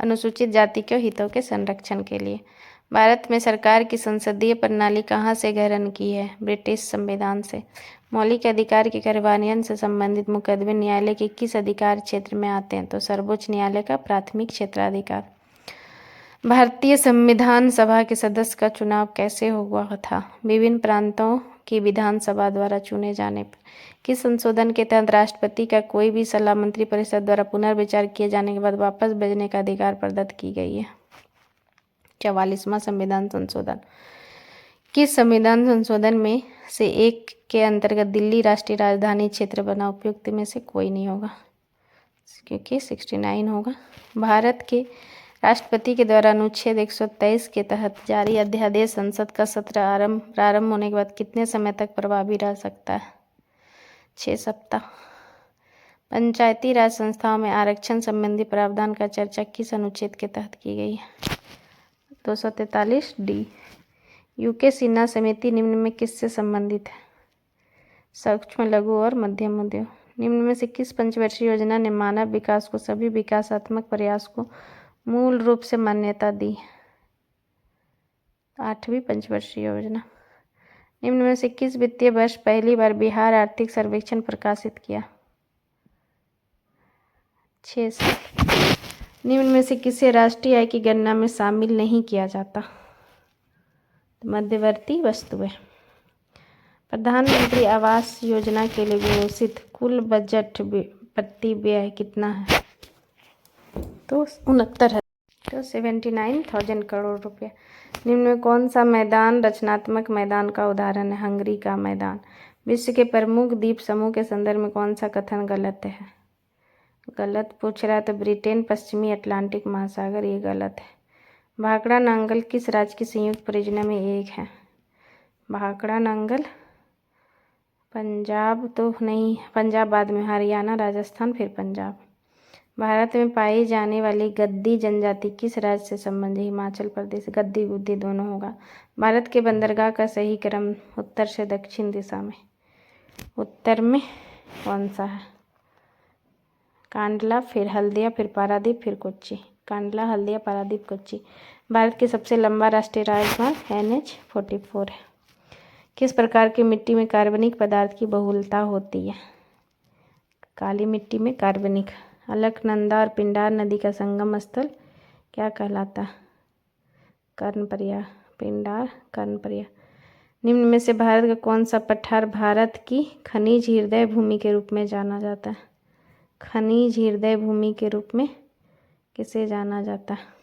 अनुसूचित जाति के हितों के संरक्षण के लिए। भारत में सरकार की संसदीय प्रणाली कहाँ से ग्रहण की है? ब्रिटिश संविधान से। मौलिक अधिकार के कार्यान्वयन से संबंधित मुकदमे न्यायालय के किस अधिकार क्षेत्र में आते हैं? तो सर्वोच्च न्यायालय का प्राथमिक क्षेत्राधिकार। भारतीय संविधान सभा के सदस्य का चुनाव कैसे हुआ था? विभिन्न प्रांतों की विधानसभा द्वारा चुने जाने पर। किस संशोधन के तहत राष्ट्रपति का कोई भी सलाह मंत्रिपरिषद द्वारा पुनर्विचार किए जाने के बाद वापस भेजने का अधिकार प्रदत्त की गई है? 44वां संविधान संशोधन। किस संविधान संशोधन में से एक के अंतर्गत दिल्ली राष्ट्रीय राजधानी क्षेत्र बना? उपयुक्त में से कोई नहीं होगा, क्योंकि 69 होगा। भारत के राष्ट्रपति के द्वारा अनुच्छेद 123 के तहत जारी अध्यादेश संसद का सत्र प्रारंभ होने के बाद कितने समय तक प्रभावी रह सकता है? 6 सप्ताह। पंचायती राज संस्थाओं में आरक्षण संबंधी प्रावधान का चर्चा किस अनुच्छेद के तहत की गई है? 243D। यूके सिन्हा समिति निम्न में किससे संबंधित है? सूक्ष्म, लघु और मध्यम उद्योग। निम्न में से किस पंचवर्षीय योजना ने मानव विकास को सभी विकासात्मक प्रयास को मूल रूप से मान्यता दी? 8वीं पंचवर्षीय योजना। निम्न में से किस वित्तीय वर्ष पहली बार बिहार आर्थिक सर्वेक्षण प्रकाशित किया? 6। निम्न में से किसे राष्ट्रीय आय की गणना में शामिल नहीं किया जाता? मध्यवर्ती वस्तुएं। प्रधानमंत्री आवास योजना के लिए घोषित कुल बजट प्रति व्यय कितना है? तो 69 है, तो 79,000 करोड़ रुपये। निम्न में कौन सा मैदान रचनात्मक मैदान का उदाहरण है? हंगरी का मैदान। विश्व के प्रमुख द्वीप समूह के संदर्भ में कौन सा कथन गलत है? गलत पूछ रहा है तो ब्रिटेन, पश्चिमी अटलांटिक महासागर, ये गलत है। भाखड़ा नांगल किस राज्य की संयुक्त परियोजना में एक है? भाखड़ा नांगल पंजाब तो नहीं, पंजाब बाद में, हरियाणा, राजस्थान, फिर पंजाब। भारत में पाई जाने वाली गद्दी जनजाति किस राज्य से संबंधित? हिमाचल प्रदेश। गद्दी गुद्दी दोनों होगा। भारत के बंदरगाह का सही क्रम उत्तर से दक्षिण दिशा में। उत्तर में कौन सा है? कांडला, फिर हल्दिया, फिर पारादीप, फिर कोच्चि। कांडला, हल्दिया, पारादीप, कोच्चि। भारत के सबसे लंबा राष्ट्रीय राजमार्ग NH-44 है। किस प्रकार की मिट्टी में कार्बनिक पदार्थ की बहुलता होती है? काली मिट्टी में कार्बनिक। अलकनंदा और पिंडार नदी का संगम स्थल क्या कहलाता है? कर्णप्रयाग। पिंडार, कर्णप्रयाग। निम्न में से भारत का कौन सा पठार भारत की खनिज हृदय भूमि के रूप में जाना जाता है? खनिज हृदय भूमि के रूप में किसे जाना जाता है?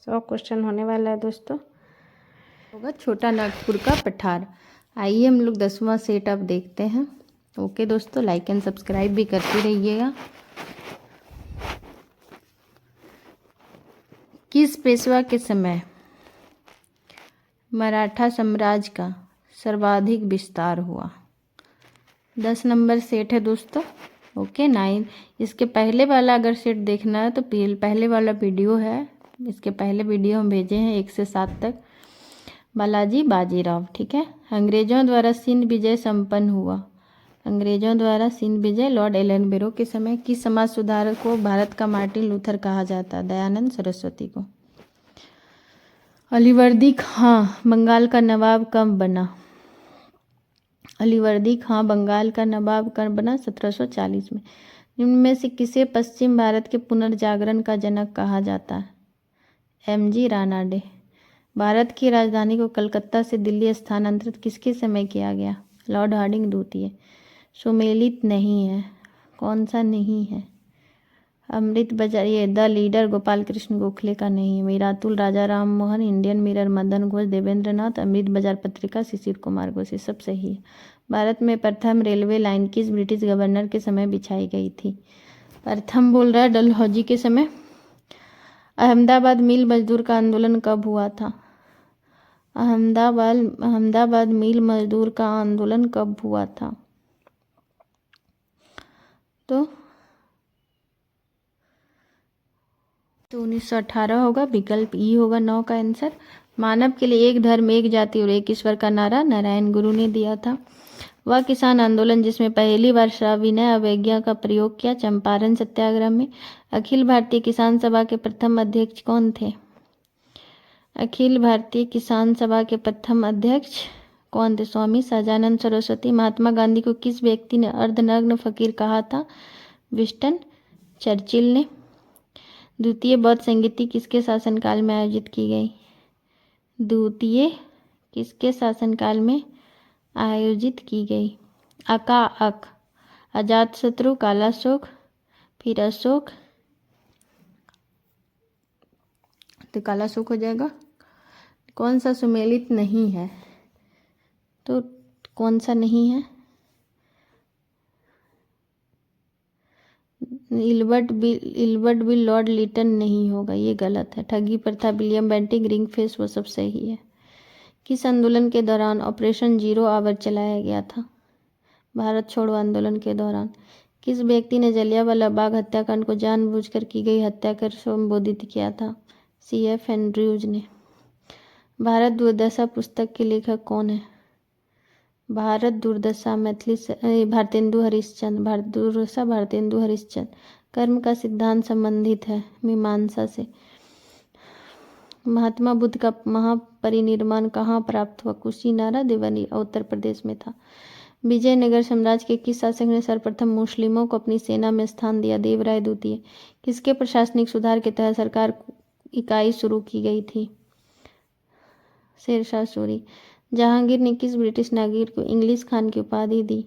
100 क्वेश्चन होने वाला है दोस्तों। होगा छोटा नागपुर का पठार। आइए हम लोग 10वां सेट अब देखते हैं। ओके दोस्तों, लाइक एंड सब्सक्राइब भी करते रहिएगा। किस पेशवा के समय मराठा साम्राज्य का सर्वाधिक विस्तार हुआ? 10 नंबर सेट है दोस्तों। ओके 9, इसके पहले वाला अगर सेट देखना है तो पहले वाला वीडियो है, इसके पहले वीडियो हम भेजे हैं 1 से 7 तक। बालाजी बाजीराव, ठीक है। अंग्रेजों द्वारा सिंध विजय संपन्न हुआ। अंग्रेजों द्वारा सिंध विजय लॉर्ड एलनबरो के समय। किस समाज सुधारक को भारत का मार्टिन लूथर कहा जाता है? दयानंद सरस्वती को। अलीवर्दी खां बंगाल का नवाब कब बना? अलीवर्दी खां बंगाल का नवाब कब बना? 1740 में। निम्न में से किसे पश्चिम भारत के पुनर्जागरण का जनक कहा जाता है? एमजी रानाडे। भारत की राजधानी को कलकत्ता से दिल्ली स्थानांतरित किसके समय किया गया? लॉर्ड हार्डिंग द्वितीय। सुमेलित नहीं है, कौन सा नहीं है? अमृत बाजार, ये द लीडर गोपाल कृष्ण गोखले का नहीं है। मीरातुल राजा राम मोहन, इंडियन मिरर मदन घोष, देवेंद्र नाथ, अमृत बाजार पत्रिका शिशिर कुमार घोष, ये सब सही है। भारत में प्रथम रेलवे लाइन किस ब्रिटिश गवर्नर के समय बिछाई गई थी? प्रथम बोल रहा है डलहौजी के समय। अहमदाबाद मिल मजदूर का आंदोलन कब हुआ था? अहमदाबाद मिल मजदूर का आंदोलन कब हुआ था? तो 1918 होगा, विकल्प ई होगा 9 का आंसर। मानव के लिए एक धर्म एक जाति और एक ईश्वर का नारा नारायण गुरु ने दिया था। वह किसान आंदोलन जिसमें पहली बार सविनय अवज्ञा का प्रयोग किया, चंपारण सत्याग्रह में। अखिल भारतीय किसान सभा के प्रथम अध्यक्ष कौन थे? अखिल भारतीय किसान सभा के प्रथम अध्यक्ष कौन थे? स्वामी सहजानंद सरस्वती। महात्मा गांधी को किस व्यक्ति ने अर्धनग्न फकीर कहा था? विंस्टन चर्चिल ने। द्वितीय बौद्ध संगीति किसके शासनकाल में आयोजित की गई? द्वितीय किसके शासनकाल में आयोजित की गई? अक, अजातशत्रु, कालाशोक, फिर अशोक, तो कालाशोक हो जाएगा। कौन सा सुमेलित नहीं है? तो कौन सा नहीं है? इल्बर्ट बिल लॉर्ड लिटन नहीं होगा, ये गलत है। ठगी प्रथा, विलियम बेंटिंक, रिंग फेस, वो सब सही है। किस आंदोलन के दौरान ऑपरेशन जीरो आवर चलाया गया था? भारत छोड़ो आंदोलन के दौरान। किस व्यक्ति ने जलियांवाला बाग हत्याकांड को जानबूझकर की गई हत्या कर संबोधित किया था? CF एंड्रयूज ने। भारत दुर्दशा पुस्तक के लेखक कौन है? भारत दुर्दशा मैथिली भारतेंदु हरिश्चंद्र। भारत दुर्दशा भारतेंदु हरिश्चंद्र। कर्म का सिद्धांत संबंधित है मीमांसा से। महात्मा बुद्ध का महापरिनिर्वाण कहाँ प्राप्त हुआ? कुशीनारा देवरिया उत्तर प्रदेश में था। विजयनगर साम्राज्य के किस शासक ने सर्वप्रथम मुस्लिमों को अपनी सेना में स्थान दिया? देवराय द्वितीय। किसके प्रशासनिक सुधार के तहत सरकार इकाई शुरू की गई थी? शेरशाह सूरी। जहांगीर ने किस ब्रिटिश नागरिक को इंग्लिश खान की उपाधि दी?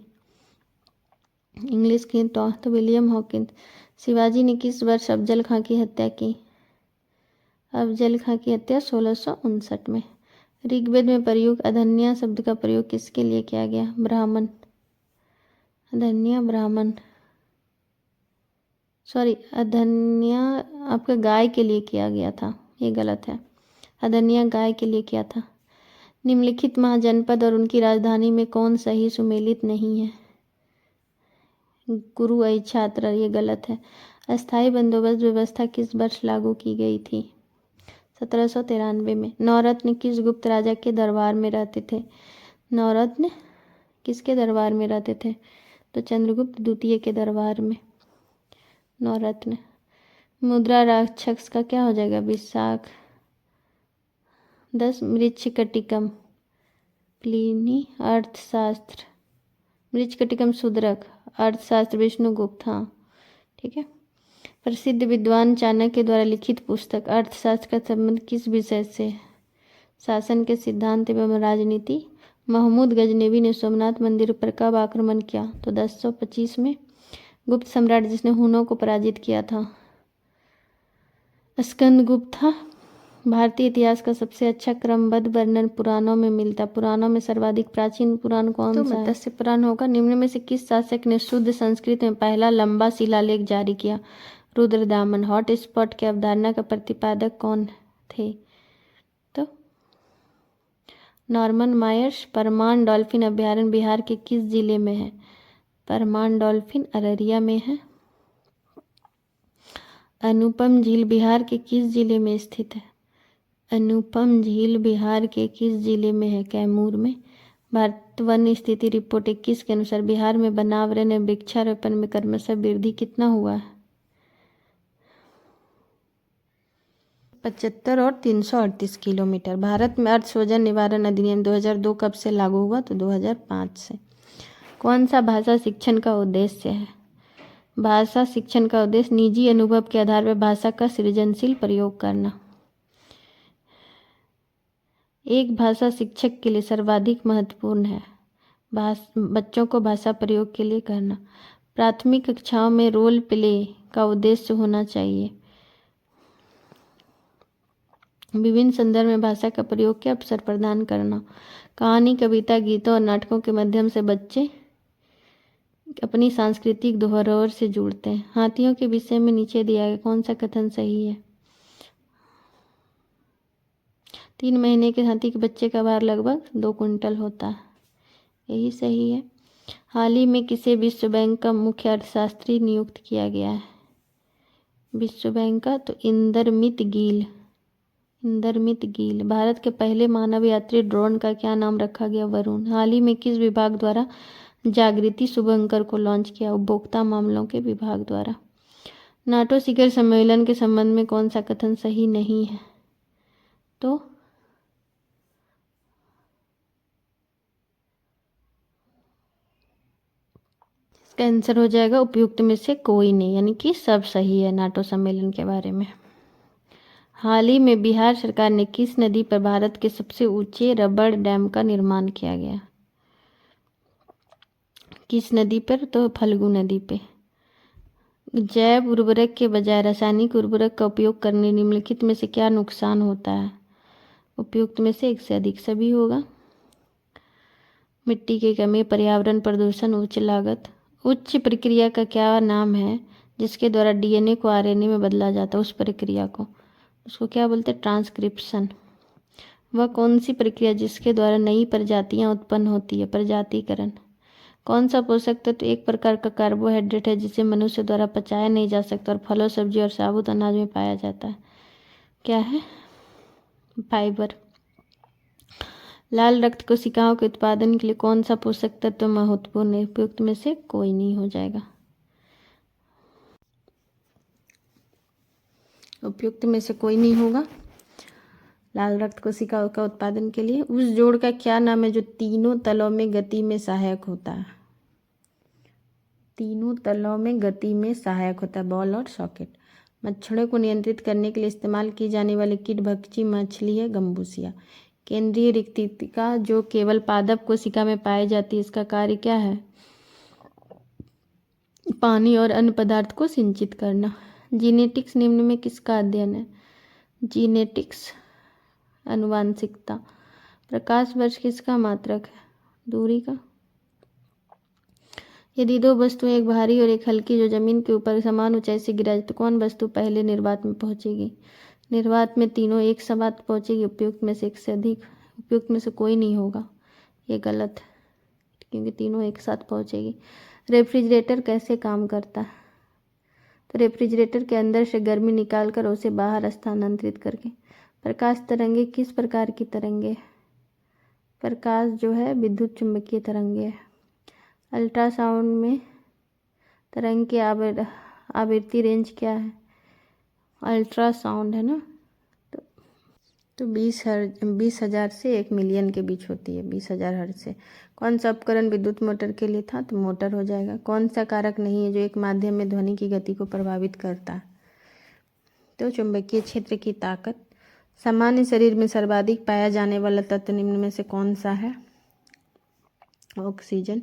इंग्लिश की तो विलियम हॉकिंस। शिवाजी ने किस वर्ष अफजल खां की हत्या की? अफजल खां की हत्या 1659 में। ऋग्वेद में प्रयुक्त अधन्या शब्द का प्रयोग किसके लिए किया गया? ब्राह्मण। अधन्या ब्राह्मण, सॉरी अधन्या आपका गाय के लिए किया गया था, ये गलत है। अधन्या गाय के लिए किया था। निम्नलिखित महाजनपद और उनकी राजधानी में कौन सही सुमेलित नहीं है? गुरु छात्र, ये गलत है। अस्थायी बंदोबस्त व्यवस्था किस वर्ष लागू की गई थी? 1793 में। नवरत्न किस गुप्त राजा के दरबार में रहते थे? नवरत्न किसके दरबार में रहते थे? तो चंद्रगुप्त द्वितीय के दरबार में नवरत्न। मुद्रा राक्षस का क्या हो जाएगा? विशाख। 10 मृच्छकटिकम प्लिनी अर्थशास्त्र। मृच्छकटिकम शूद्रक अर्थशास्त्र विष्णुगुप्त, हाँ ठीक है। प्रसिद्ध विद्वान चाणक्य द्वारा लिखित पुस्तक अर्थशास्त्र का संबंध किस विषय से? शासन के सिद्धांत एवं राजनीति। महमूद गजनवी ने सोमनाथ मंदिर पर कब आक्रमण किया? तो 1025 में। गुप्त सम्राट जिसने हुनों को पराजित किया था? स्कंदगुप्त था। भारतीय इतिहास का सबसे अच्छा क्रमबद्ध वर्णन पुराणों में मिलता है। पुराणों में सर्वाधिक प्राचीन पुराण कौन सा है? मत्स्य पुराण होगा। निम्न में से किस शासक ने शुद्ध संस्कृत में पहला लंबा शिलालेख जारी किया? रुद्रदामन। हॉट स्पॉट की अवधारणा का प्रतिपादक कौन थे? तो नॉर्मन मायर्स। परमान डॉल्फिन अभयारण्य बिहार के किस जिले में है? परमान डॉल्फिन अररिया में है। अनुपम झील बिहार के किस जिले में स्थित है? अनुपम झील बिहार के किस जिले में है? कैमूर में। भारत वन स्थिति रिपोर्ट 21 के अनुसार बिहार में वनावरण एवं वृक्षारोपण में क्रमशः वृद्धि कितना हुआ है? 75 और 338 किलोमीटर। भारत में अर्ध शोषण निवारण अधिनियम 2002 कब से लागू हुआ? तो 2005 से। कौन सा भाषा शिक्षण का उद्देश्य है? भाषा शिक्षण का उद्देश्य निजी अनुभव के आधार पर भाषा का सृजनशील प्रयोग करना। एक भाषा शिक्षक के लिए सर्वाधिक महत्वपूर्ण है। बच्चों को भाषा प्रयोग के लिए करना। प्राथमिक कक्षाओं में रोल प्ले का उद्देश्य होना चाहिए। विभिन्न संदर्भ में भाषा का प्रयोग के अवसर प्रदान करना। कहानी, कविता, गीतों और नाटकों के माध्यम से बच्चे अपनी सांस्कृतिक धरोहर से जुड़ते हैं। हाथियों के विषय में नीचे दिया गया कौन सा कथन सही है? 3 महीने के हाथी के बच्चे का भार लगभग 2 कुंटल होता है। यही सही है। हाल ही में किसे विश्व बैंक का मुख्य अर्थशास्त्री नियुक्त किया गया है? विश्व बैंक का तो इंदरमित गिल। इंदरमित गिल। भारत के पहले मानव यात्री ड्रोन का क्या नाम रखा गया? वरुण। हाल ही में किस विभाग द्वारा जागृति शुभंकर को लॉन्च किया? उपभोक्ता मामलों के विभाग द्वारा। नाटो शिखर सम्मेलन के संबंध में कौन सा कथन सही नहीं है? तो इसका आंसर हो जाएगा उपयुक्त में से कोई नहीं, यानी कि सब सही है नाटो सम्मेलन के बारे में। हाल ही में बिहार सरकार ने किस नदी पर भारत के सबसे ऊंचे रबड़ डैम का निर्माण किया गया? किस नदी पर? तो फल्गु नदी पे। जैव उर्वरक के बजाय रासायनिक उर्वरक का उपयोग करने निम्नलिखित में से क्या नुकसान होता है? उपयुक्त में से एक से अधिक सभी होगा। मिट्टी की कमी, पर्यावरण प्रदूषण, उच्च लागत। उच्च प्रक्रिया का क्या नाम है जिसके द्वारा डीएनए को आरएनए में बदला जाता है? उस प्रक्रिया को उसको क्या बोलते हैं? ट्रांसक्रिप्शन। वह कौन सी प्रक्रिया जिसके द्वारा नई प्रजातियां उत्पन्न होती है? प्रजातिकरण। कौन सा पोषक तत्व एक प्रकार का कार्बोहाइड्रेट है जिसे मनुष्य द्वारा पचाया नहीं जा सकता और फलों, सब्जी और साबुत अनाज में पाया जाता है? क्या है? फाइबर। लाल रक्त कोशिकाओं के उत्पादन के लिए कौन सा पोषक तत्व महत्वपूर्ण है? उपयुक्त में से कोई नहीं हो जाएगा। उपयुक्त में से कोई नहीं होगा लाल रक्त कोशिकाओं का उत्पादन के लिए। उस जोड़ का क्या नाम है जो तीनों तलों में गति में सहायक होता है? तीनों तलों में गति में सहायक होता है, बॉल और सॉकेट। मच्छरों को नियंत्रित करने के लिए इस्तेमाल की जाने वाली कीट भक्षी मछली है गम्बूसिया। केंद्रीय रिक्तिका जो केवल पादप कोशिका में पाई जाती है, इसका कार्य क्या है? पानी और अन्य पदार्थ को सिंचित करना। जीनेटिक्स निम्न में किसका अध्ययन है? जीनेटिक्स आनुवांशिकता। प्रकाश वर्ष किसका मात्रक है? दूरी का। यदि 2 वस्तुएं, एक भारी और एक हल्की, जो जमीन के ऊपर समान ऊंचाई से गिरा जाए तो कौन वस्तु पहले निर्वात में पहुंचेगी? निर्वात में तीनों एक साथ पहुंचेगी। उपयुक्त में से एक से अधिक। उपयुक्त में से कोई नहीं होगा, ये गलत है क्योंकि तीनों एक साथ पहुंचेगी। रेफ्रिजरेटर कैसे काम करता है? तो रेफ्रिजरेटर के अंदर से गर्मी निकाल कर उसे बाहर स्थानांतरित करके। प्रकाश तरंगे किस प्रकार की तरंगे? प्रकाश जो है विद्युत चुम्बकीय तरंगे है। अल्ट्रासाउंड में तरंग की आवृत्ति रेंज क्या है? अल्ट्रासाउंड है ना, तो 20,000 से 1 मिलियन के बीच होती है, 20,000 हर्ट्ज से। कौन सा उपकरण विद्युत मोटर के लिए था? तो मोटर हो जाएगा। कौन सा कारक नहीं है जो एक माध्यम में ध्वनि की गति को प्रभावित करता है? तो चुंबकीय क्षेत्र की ताकत। सामान्य शरीर में सर्वाधिक पाया जाने वाला तत्व निम्न में से कौन सा है? ऑक्सीजन।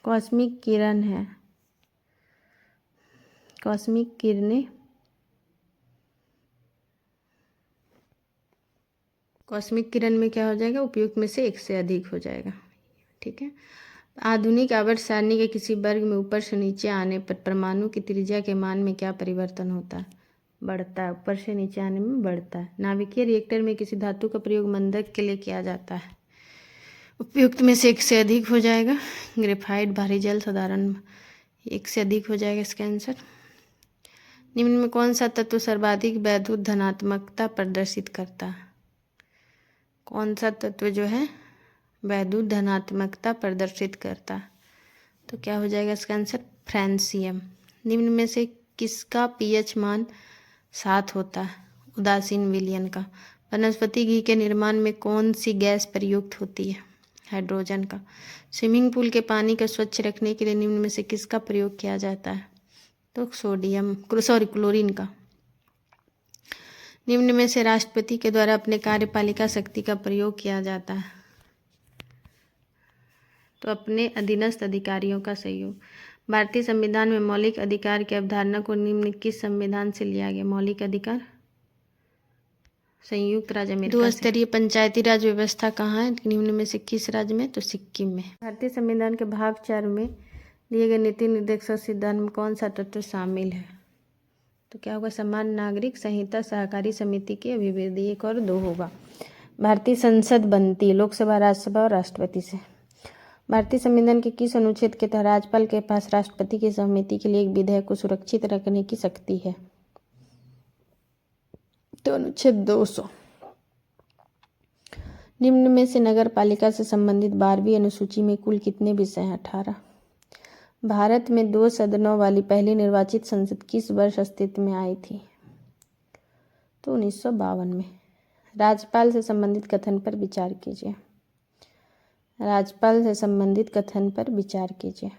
कॉस्मिक किरण है। कॉस्मिक किरणें कॉस्मिक किरण में क्या हो जाएगा, उपयुक्त में से एक से अधिक हो जाएगा। ठीक है। आधुनिक आवर्त सारणी के किसी वर्ग में ऊपर से नीचे आने पर परमाणु की त्रिज्या के मान में क्या परिवर्तन होता है, बढ़ता है। ऊपर से नीचे आने में बढ़ता है। नाभिकीय रिएक्टर में किसी धातु का प्रयोग मंदक के लिए किया जाता है, उपयुक्त में से एक से अधिक हो जाएगा। ग्रेफाइट, भारी जल, साधारण, एक से अधिक हो जाएगा इसका आंसर। निम्न में कौन सा तत्व सर्वाधिक वैद्युत धनात्मकता प्रदर्शित करता है, कौन सा तत्व जो है वैद्युत धनात्मकता प्रदर्शित करता है, तो क्या हो जाएगा इसका आंसर, फ्रांसियम। निम्न में से किसका पीएच मान 7 होता है, उदासीन विलयन का। वनस्पति घी के निर्माण में कौन सी गैस प्रयुक्त होती है, हाइड्रोजन का। स्विमिंग पूल के पानी को स्वच्छ रखने के लिए निम्न में से किसका प्रयोग किया जाता है, तो क्लोरीन का। निम्न में से राष्ट्रपति के द्वारा अपने कार्यपालिका शक्ति का प्रयोग किया जाता है, तो अपने अधीनस्थ अधिकारियों का सहयोग। भारतीय संविधान में मौलिक अधिकार की अवधारणा को निम्न किस संविधान से लिया गया, मौलिक अधिकार, संयुक्त राज्य अमेरिका। 2 स्तरीय पंचायती राज व्यवस्था कहाँ है, निम्न में से किस राज्य में, तो सिक्किम में। भारतीय संविधान के भाग 4 में दिए गए नीति निर्देशक सिद्धांत में कौन सा तत्व शामिल है, तो क्या होगा, समान नागरिक संहिता, सहकारी समिति की अभिवृद्धि। 1 और 2 होगा। भारतीय संसद बनती है लोकसभा, राज्यसभा और राष्ट्रपति से। भारतीय संविधान के किस अनुच्छेद के तहत राज्यपाल के पास राष्ट्रपति की सहमति के लिए एक विधेयक को सुरक्षित रखने की शक्ति है, तो अनुच्छेद 200। निम्न में से नगर पालिका से संबंधित 12वीं अनुसूची में कुल कितने विषय हैं, 18। भारत में 2 सदनों वाली पहली निर्वाचित संसद किस वर्ष अस्तित्व में आई थी, तो 1952 में। राज्यपाल से संबंधित कथन पर विचार कीजिए, राज्यपाल से संबंधित कथन पर विचार कीजिए।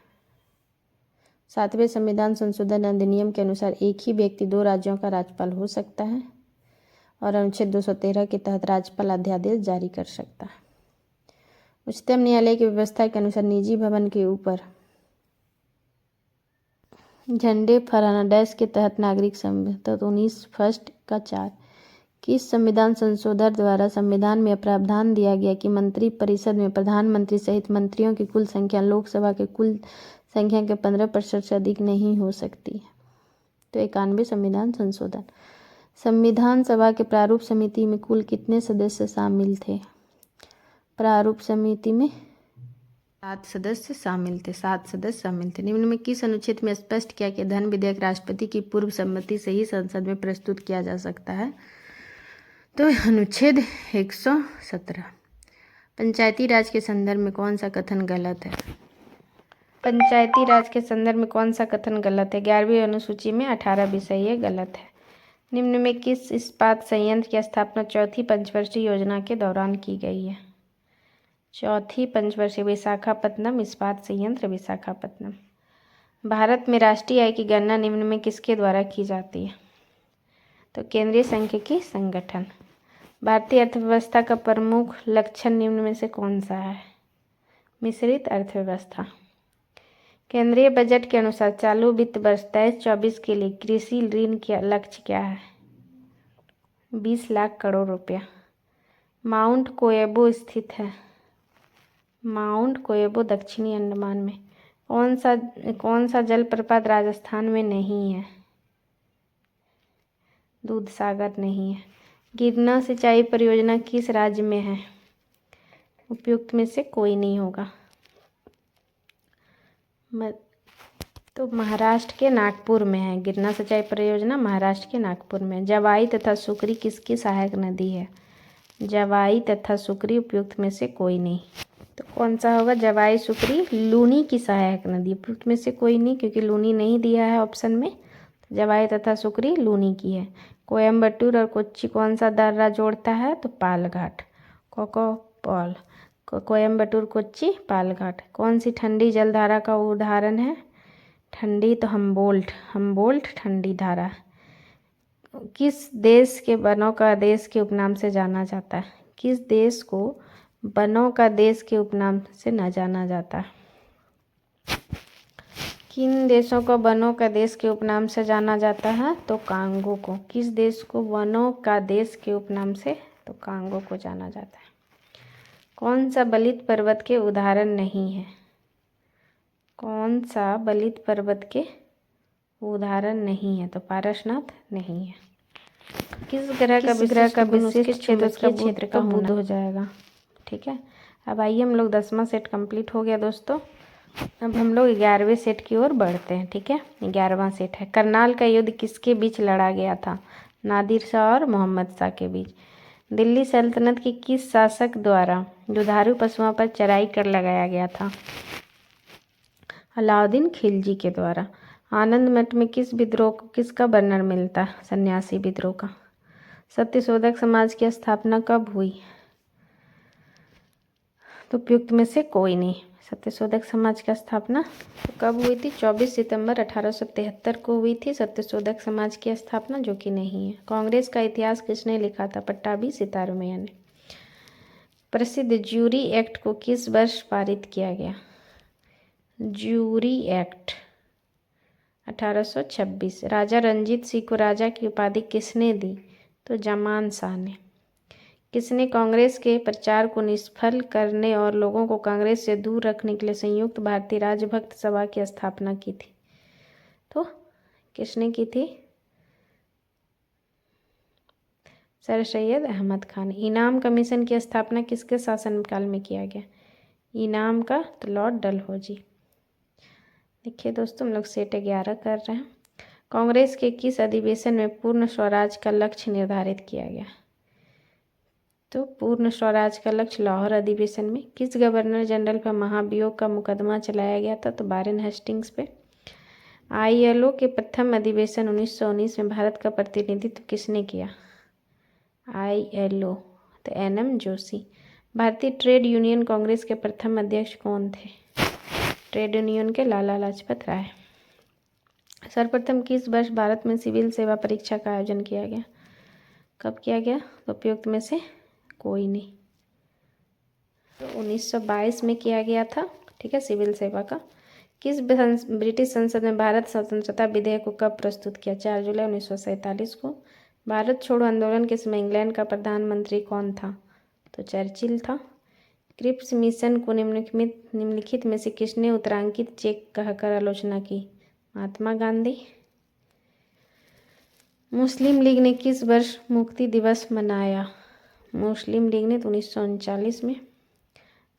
7वें संविधान संशोधन अधिनियम के अनुसार एक ही व्यक्ति 2 राज्यों का राज्यपाल हो सकता है और अनुच्छेद 213 के तहत राज्यपाल अध्यादेश जारी कर सकता है। उच्चतम न्यायालय की व्यवस्था के अनुसार निजी भवन के ऊपर झंडे फहराना डैश के तहत नागरिक संहिता 19(1)(4) किस संविधान संशोधन द्वारा संविधान में प्रावधान दिया गया कि मंत्रिपरिषद में प्रधानमंत्री सहित मंत्रियों की कुल संख्या लोकसभा के कुल संख्या के 15% से अधिक नहीं हो सकती है, तो 91 संविधान संशोधन। संविधान सभा के प्रारूप समिति में कुल कितने सदस्य शामिल थे, प्रारूप समिति में 7 सदस्य शामिल थे, 7 सदस्य शामिल थे। निम्न में किस अनुच्छेद में स्पष्ट किया कि धन विधेयक राष्ट्रपति की पूर्व सम्मति से ही संसद में प्रस्तुत किया जा सकता है, तो अनुच्छेद 117। पंचायती राज के संदर्भ में कौन सा कथन गलत है, पंचायती राज के संदर्भ में कौन सा कथन गलत है, 11वीं अनुसूची में 18 विषय ये गलत है। निम्न में किस इस्पात संयंत्र की स्थापना चौथी पंचवर्षीय योजना के दौरान की गई है, चौथी पंचवर्षीय, विशाखापत्तनम इस्पात संयंत्र, विशाखापत्तनम। भारत में राष्ट्रीय आय की गणना निम्न में किसके द्वारा की जाती है, तो केंद्रीय सांख्यिकी संगठन। भारतीय अर्थव्यवस्था का प्रमुख लक्षण निम्न में से कौन सा है, मिश्रित अर्थव्यवस्था। केंद्रीय बजट के अनुसार चालू वित्त वर्ष 23-24 के लिए कृषि ऋण का लक्ष्य क्या है, 20 लाख करोड़ रुपया। माउंट कोएबो स्थित है, माउंट कोएबो दक्षिणी अंडमान में। कौन सा जलप्रपात राजस्थान में नहीं है, दूध सागर नहीं है। गिरना सिंचाई परियोजना किस राज्य में है, उपयुक्त में से कोई नहीं होगा, तो महाराष्ट्र के नागपुर में है। गिरना सिंचाई परियोजना महाराष्ट्र के नागपुर में। जवाई तथा सुकरी किसकी सहायक नदी है, जवाई तथा सुकरी, उपयुक्त में से कोई नहीं, तो कौन सा होगा, जवाई सुकरी लूनी की सहायक नदी, उपयुक्त में से कोई नहीं क्योंकि लूनी नहीं दिया है ऑप्शन में। जवाई तथा सुकरी लूनी की है। कोयम्बटूर और कोच्चि कौन सा दर्रा जोड़ता है, तो पालघाट, कोकोपॉल, कोयम्बटूर कोच्चि पालघाट। कौन सी ठंडी जलधारा का उदाहरण है, ठंडी तो हम्बोल्ट ठंडी धारा। किस देश के वनों का देश के उपनाम से जाना जाता है, किस देश को वनों का देश के उपनाम से न जाना जाता, किन देशों को वनों का देश के उपनाम से जाना जाता है, तो कांगो को। किस देश को वनों का देश के उपनाम से, तो कांगो को जाना जाता है। कौन सा बलित पर्वत के उदाहरण नहीं है? कौन सा बलित पर्वत के उदाहरण नहीं है? तो पारसनाथ नहीं है। किस ग्रह का विशिष्ट चुंबकीय क्षेत्र का बुध हो जाएगा? ठीक है। अब आइए हम लोग 10वां सेट कंप्लीट हो गया दोस्तों। अब हम लोग 11वें सेट की ओर बढ़ते हैं। ठीक है, 11वां सेट है। करनाल का युद्ध किसके बीच लड़ा गया था? नादिर शाह और मोहम्मद शाह के बीच। दिल्ली सल्तनत के किस शासक द्वारा दुधारू पशुओं पर चढ़ाई कर लगाया गया था? अलाउद्दीन खिलजी के द्वारा। आनंद मठ में किस विद्रोह को किसका वर्णन मिलता है? सन्यासी विद्रोह का। सत्यशोधक समाज की स्थापना कब हुई? तो उपयुक्त में से कोई नहीं। सत्यशोधक समाज की स्थापना तो कब हुई थी? 24 सितंबर 1873 को हुई थी सत्यशोधक समाज की स्थापना, जो कि नहीं है। कांग्रेस का इतिहास किसने लिखा था? पट्टाभी सितारोमैया ने। प्रसिद्ध ज्यूरी एक्ट को किस वर्ष पारित किया गया? Jury act 1826। राजा रंजीत सिंह को राजा की उपाधि किसने दी? तो जमान शाह ने। किसने कांग्रेस के प्रचार को निष्फल करने और लोगों को कांग्रेस से दूर रखने के लिए संयुक्त भारतीय राजभक्त सभा की स्थापना की थी? तो किसने की थी? सर सैयद अहमद खान। इनाम कमीशन की स्थापना किसके शासनकाल में किया गया? इनाम का तो लॉर्ड डलहौजी। देखिए दोस्तों, हम लोग सेट 11 कर रहे हैं। कांग्रेस के किस अधिवेशन में पूर्ण स्वराज का लक्ष्य निर्धारित किया गया? तो पूर्ण स्वराज का लक्ष्य लाहौर अधिवेशन में। किस गवर्नर जनरल पर महाभियोग का मुकदमा चलाया गया था? तो वारेन हेस्टिंग्स पे। ILO के प्रथम अधिवेशन 1919 में भारत का प्रतिनिधित्व किसने किया? ILO तो NM जोशी। भारतीय ट्रेड यूनियन कांग्रेस के प्रथम अध्यक्ष कौन थे? ट्रेड यूनियन के लाला लाजपत राय। सर्वप्रथम किस वर्ष भारत में सिविल सेवा परीक्षा का आयोजन किया गया? कब किया गया? तो उपयुक्त में से कोई नहीं। तो 1922 में किया गया था। ठीक है, सिविल सेवा का। किस ब्रिटिश संसद में भारत स्वतंत्रता विधेयक को कब प्रस्तुत किया? 4 जुलाई 1947 को। भारत छोड़ो आंदोलन के समय इंग्लैंड का प्रधानमंत्री कौन था? तो चर्चिल था। क्रिप्स मिशन को निम्नलिखित में से किसने उत्तरांकित चेक कहकर आलोचना की? महात्मा गांधी। मुस्लिम लीग ने किस वर्ष मुक्ति दिवस मनाया? मुस्लिम लीग ने 1939 में।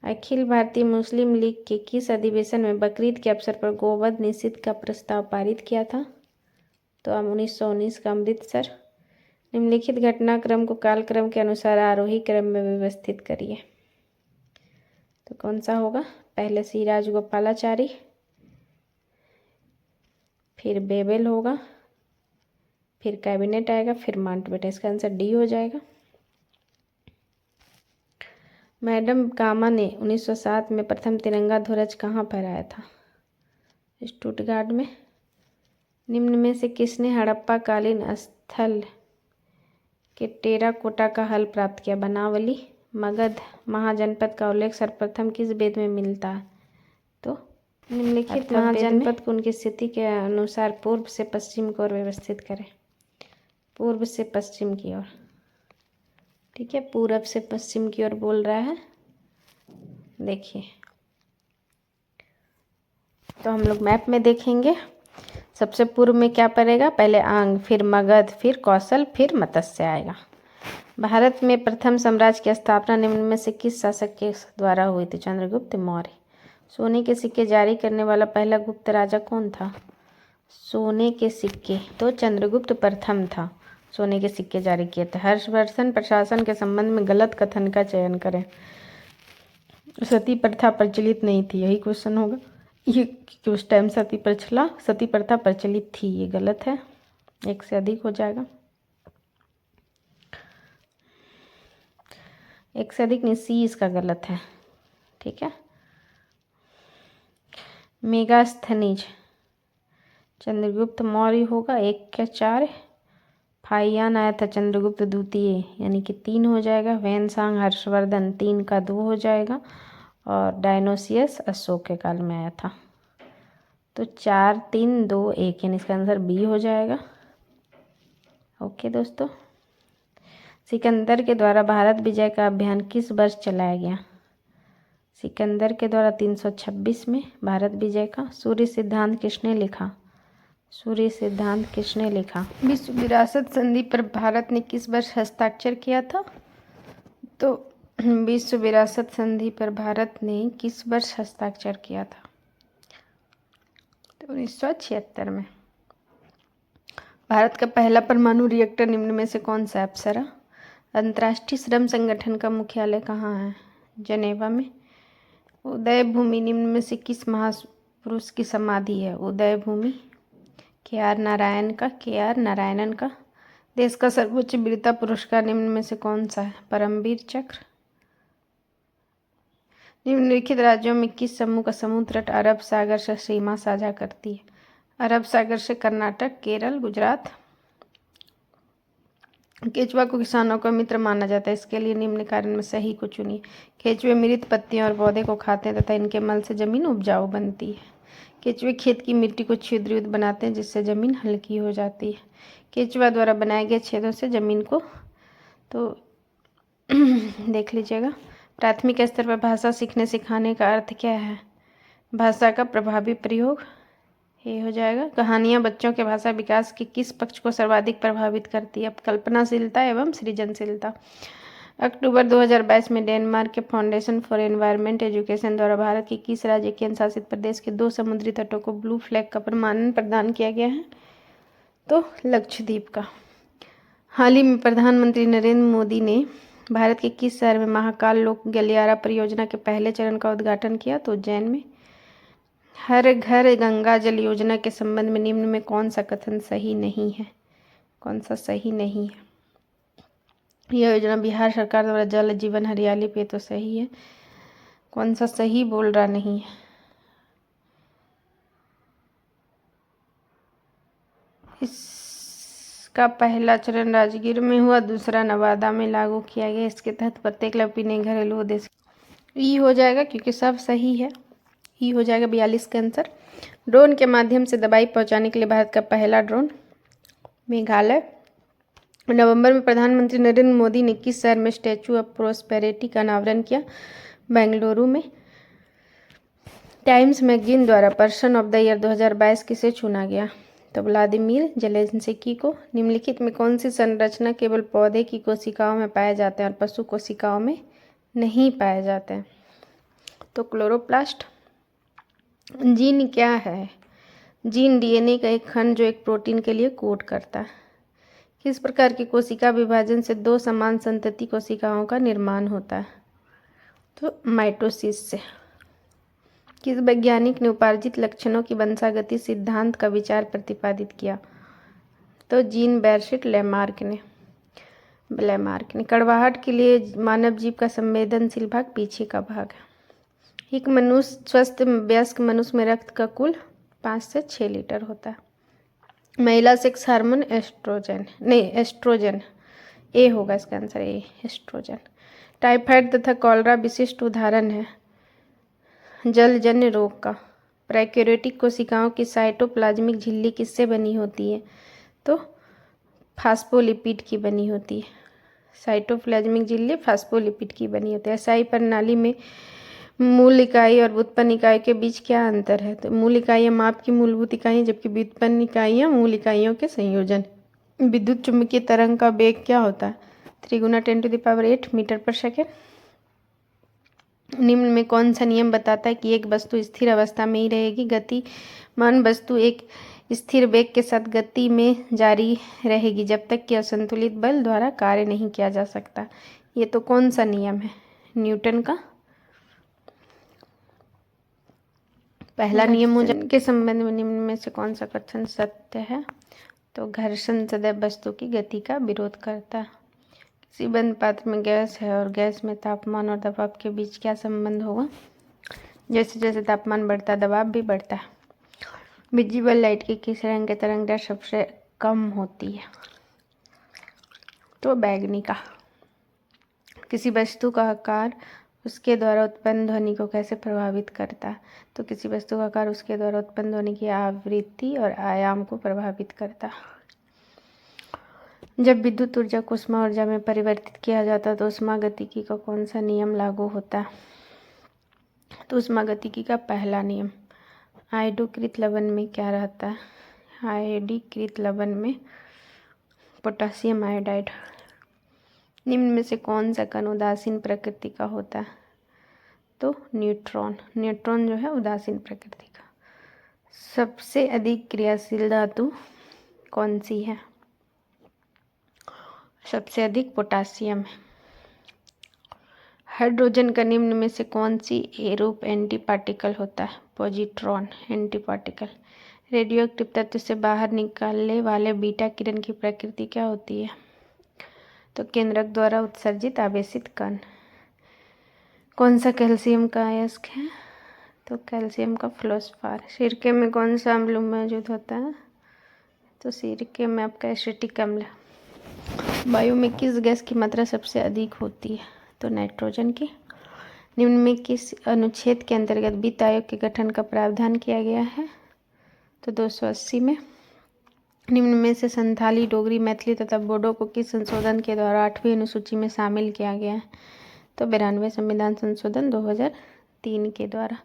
अखिल भारतीय मुस्लिम लीग के किस अधिवेशन में बकरीद के अवसर पर गोवध निषेध का प्रस्ताव पारित किया था? तो 1919 का अमृतसर। निम्नलिखित घटनाक्रम को कालक्रम के अनुसार आरोही क्रम में व्यवस्थित करिए। तो कौन सा होगा? पहले श्री राजगोपालाचारी, फिर बेबेल होगा, फिर कैबिनेट आएगा, फिर माउंटबेटन। इसका आंसर डी हो जाएगा। मैडम कामा ने 1907 में प्रथम तिरंगा ध्वज कहाँ फहराया था? स्टुटगार्ट में। निम्न में से किसने हड़प्पा कालीन स्थल के टेराकोटा का हल प्राप्त किया? बनावली। मगध महाजनपद का उल्लेख सर्वप्रथम किस वेद में मिलता है? तो निम्नलिखित महाजनपद को उनकी स्थिति के अनुसार पूर्व से पश्चिम की ओर व्यवस्थित करें। पूर्व से पश्चिम की ओर। ठीक है, पूरब से पश्चिम की ओर बोल रहा है। देखिए, तो हम लोग मैप में देखेंगे। सबसे पूर्व में क्या पड़ेगा? पहले अंग, फिर मगध, फिर कौशल, फिर मत्स्य आएगा। भारत में प्रथम साम्राज्य की स्थापना निम्न में से किस शासक के द्वारा हुई थी? चंद्रगुप्त मौर्य। सोने के सिक्के जारी करने वाला पहला गुप्त राजा कौन था? सोने के सिक्के तो चंद्रगुप्त प्रथम था। सोने के सिक्के जारी किए थे। हर्षवर्धन प्रशासन के संबंध में गलत कथन का चयन करें। सती प्रथा प्रचलित नहीं थी, यही क्वेश्चन होगा। ये उस टाइम सती प्रथा प्रचलित थी, ये गलत है। एक से अधिक हो जाएगा। एक से अधिक नहीं, सी इसका गलत है। ठीक है। मेगास्थनीज चंद्रगुप्त मौर्य होगा। 1 के 4। फाहियान आया था चंद्रगुप्त द्वितीय, यानी कि 3 हो जाएगा। वैनसांग हर्षवर्धन 3 का 2 हो जाएगा। और डायनोसियस अशोक के काल में आया था। तो 4 3 2 1, यानी इसका आंसर बी हो जाएगा। ओके दोस्तों, सिकंदर के द्वारा भारत विजय का अभियान किस वर्ष चलाया गया? सिकंदर के द्वारा 326 में। भारत विजय का सूर्य सिद्धांत किसने लिखा? सूर्य सिद्धांत किसने लिखा? विश्व विरासत संधि पर भारत ने किस वर्ष हस्ताक्षर किया था? तो विश्व विरासत संधि पर भारत ने किस वर्ष हस्ताक्षर किया था? तो 1976 में। भारत का पहला परमाणु रिएक्टर निम्न में से कौन सा है? अप्सरा। अंतर्राष्ट्रीय श्रम संगठन का मुख्यालय कहाँ है? जनेवा में। उदय भूमि निम्न में से किस महापुरुष की समाधि है? उदय भूमि के.आर. नारायणन का। देश का सर्वोच्च वीरता पुरस्कार निम्न में से कौन सा है? परमवीर चक्र। निम्नलिखित राज्यों में किस समूह का समुद्र तट अरब सागर से सीमा साझा करती है? अरब सागर से कर्नाटक, केरल, गुजरात। केचुआ को किसानों का मित्र माना जाता है, इसके लिए निम्न कारण में सही को चुनिए। केचुए मृत पत्तियों और पौधे को खाते हैं तथा इनके मल से जमीन उपजाऊ बनती है। केचुए खेत की मिट्टी को छिद्रयुक्त बनाते हैं जिससे जमीन हल्की हो जाती है। केचुआ द्वारा बनाए गए छेदों से जमीन को तो देख लीजिएगा। प्राथमिक स्तर पर भाषा सीखने सिखाने का अर्थ क्या है? भाषा का प्रभावी प्रयोग, ये हो जाएगा। कहानियाँ बच्चों के भाषा विकास के किस पक्ष को सर्वाधिक प्रभावित करती है? कल्पनाशीलता एवं सृजनशीलता। अक्टूबर 2022 में डेनमार्क के फाउंडेशन फॉर एनवायरमेंट एजुकेशन द्वारा भारत के किस राज्य केंद्र शासित प्रदेश के 2 समुद्री तटों को ब्लू फ्लैग का प्रमाणन प्रदान किया गया है? तो लक्षद्वीप का। हाल ही में प्रधानमंत्री नरेंद्र मोदी ने भारत के किस शहर में महाकाल लोक गलियारा परियोजना के पहले चरण का उद्घाटन किया? तो उज्जैन में। हर घर गंगा जल योजना के संबंध में निम्न में कौन सा कथन सही नहीं है? कौन सा सही नहीं है? यह योजना बिहार सरकार द्वारा जल जीवन हरियाली पे तो सही है। कौन सा सही बोल रहा नहीं है? इसका पहला चरण राजगीर में हुआ, दूसरा नवादा में लागू किया गया। इसके तहत प्रत्येक व्यक्ति ने घरेलू उद्देश्य ई हो जाएगा क्योंकि सब सही है। ई हो जाएगा 42 का आंसर। ड्रोन के माध्यम से दवाई पहुंचाने के लिए भारत का पहला ड्रोन मेघालय। नवंबर में प्रधानमंत्री नरेंद्र मोदी ने किस शहर में स्टैचू ऑफ प्रोस्पेरिटी का अनावरण किया? बेंगलुरु में। टाइम्स मैगजीन द्वारा पर्सन ऑफ द ईयर 2022 किसे चुना गया? तो व्लादिमीर जेलेंस्की को। निम्नलिखित में कौन सी संरचना केवल पौधे की कोशिकाओं में पाए जाते हैं और पशु कोशिकाओं में नहीं पाए जाते हैं? तो क्लोरोप्लास्ट। जीन क्या है? जीन डीएनए का एक खंड जो एक प्रोटीन के लिए कोड करता है। किस प्रकार की कोशिका विभाजन से 2 समान संतति कोशिकाओं का निर्माण होता है? तो माइटोसिस से। किस वैज्ञानिक ने उपार्जित लक्षणों की वंशागति सिद्धांत का विचार प्रतिपादित किया? तो जीन बेर्शिट लेमार्क ने। कड़वाहट के लिए मानव जीव का संवेदनशील भाग पीछे का भाग है। एक मनुष्य स्वस्थ वयस्क मनुष्य में रक्त का कुल 5 से 6 लीटर होता है। महिला सेक्स हार्मोन एस्ट्रोजन। ए होगा इसका आंसर, ए एस्ट्रोजन। टाइफाइड तथा कॉलरा विशिष्ट उदाहरण है जलजन्य रोग का। प्रोकैरियोटिक कोशिकाओं की साइटोप्लाज्मिक झिल्ली किससे बनी होती है? तो फास्फोलिपिड की बनी होती है। साइटोप्लाज्मिक झिल्ली फास्फोलिपिड की बनी होती है। एसआई प्रणाली में मूल इकाई और व्युत्पन्न इकाई के बीच क्या अंतर है? तो मूल इकाइयाँ माप की मूलभूत इकाइयाँ जबकि व्युत्पन्न इकाइयाँ मूल इकाइयों के संयोजन। विद्युत चुम्बकीय तरंग का वेग क्या होता है? 3 × 10⁸ मीटर पर सेकेंड। निम्न में कौन सा नियम बताता है कि एक वस्तु स्थिर अवस्था में ही रहेगी? गतिमान वस्तु एक स्थिर वेग के साथ गति में जारी रहेगी जब तक कि असंतुलित बल द्वारा कार्य नहीं किया जा सकता। ये तो कौन सा नियम है? न्यूटन का पहला नियम हो जाए। के संबंध में निम्न में से कौन सा कथन सत्य है? तो घर्षण सदैव वस्तु की गति का विरोध करता है। किसी बंद पात्र में गैस है और गैस में तापमान और दबाव के बीच क्या संबंध होगा? जैसे जैसे तापमान बढ़ता है दबाव भी बढ़ता है। विजिबल लाइट की किस रंग की तरंगदैर्घ्य सबसे कम होती है? तो बैंगनी का। किसी वस्तु का आकार उसके द्वारा उत्पन्न ध्वनि को कैसे प्रभावित करता है? तो किसी वस्तु का आकार उसके द्वारा उत्पन्न ध्वनि की आवृत्ति और आयाम को प्रभावित करता है। जब विद्युत ऊर्जा को ऊष्मा ऊर्जा में परिवर्तित किया जाता है तो ऊष्मागतिकी का कौन सा नियम लागू होता है? तो ऊष्मागतिकी का पहला नियम। आयोडीकृत लवण में क्या रहता है? आयोडीकृत लवण में पोटासियम आयोडाइड। निम्न में से कौन सा कण उदासीन प्रकृति का होता है? तो न्यूट्रॉन। न्यूट्रॉन जो है उदासीन प्रकृति का। सबसे अधिक क्रियाशील धातु कौन सी है? सबसे अधिक पोटासियम है। हाइड्रोजन का निम्न में से कौन सी एरूप एंटी पार्टिकल होता है? Positron anti particle. Radio active तत्व से बाहर निकलने वाले बीटा किरण की प्रकृति क्या होती है? तो केंद्रक द्वारा उत्सर्जित आवेशित कण। कौन सा कैल्शियम का अयस्क है? तो कैल्शियम का फ्लोस्फार। सिरके में कौन सा अम्ल मौजूद होता है? तो सिरके में आपका एसिटिक अम्ल। वायु में किस गैस की मात्रा सबसे अधिक होती है? तो नाइट्रोजन की। निम्न में किस अनुच्छेद के अंतर्गत वित्त आयोग के गठन का प्रावधान किया गया है? तो 280 में। निम्न में से संथाली, डोगरी, मैथिली तथा बोडो को किस संशोधन के द्वारा 8वीं अनुसूची में शामिल किया गया है? तो 92 संविधान संशोधन 2003 के द्वारा।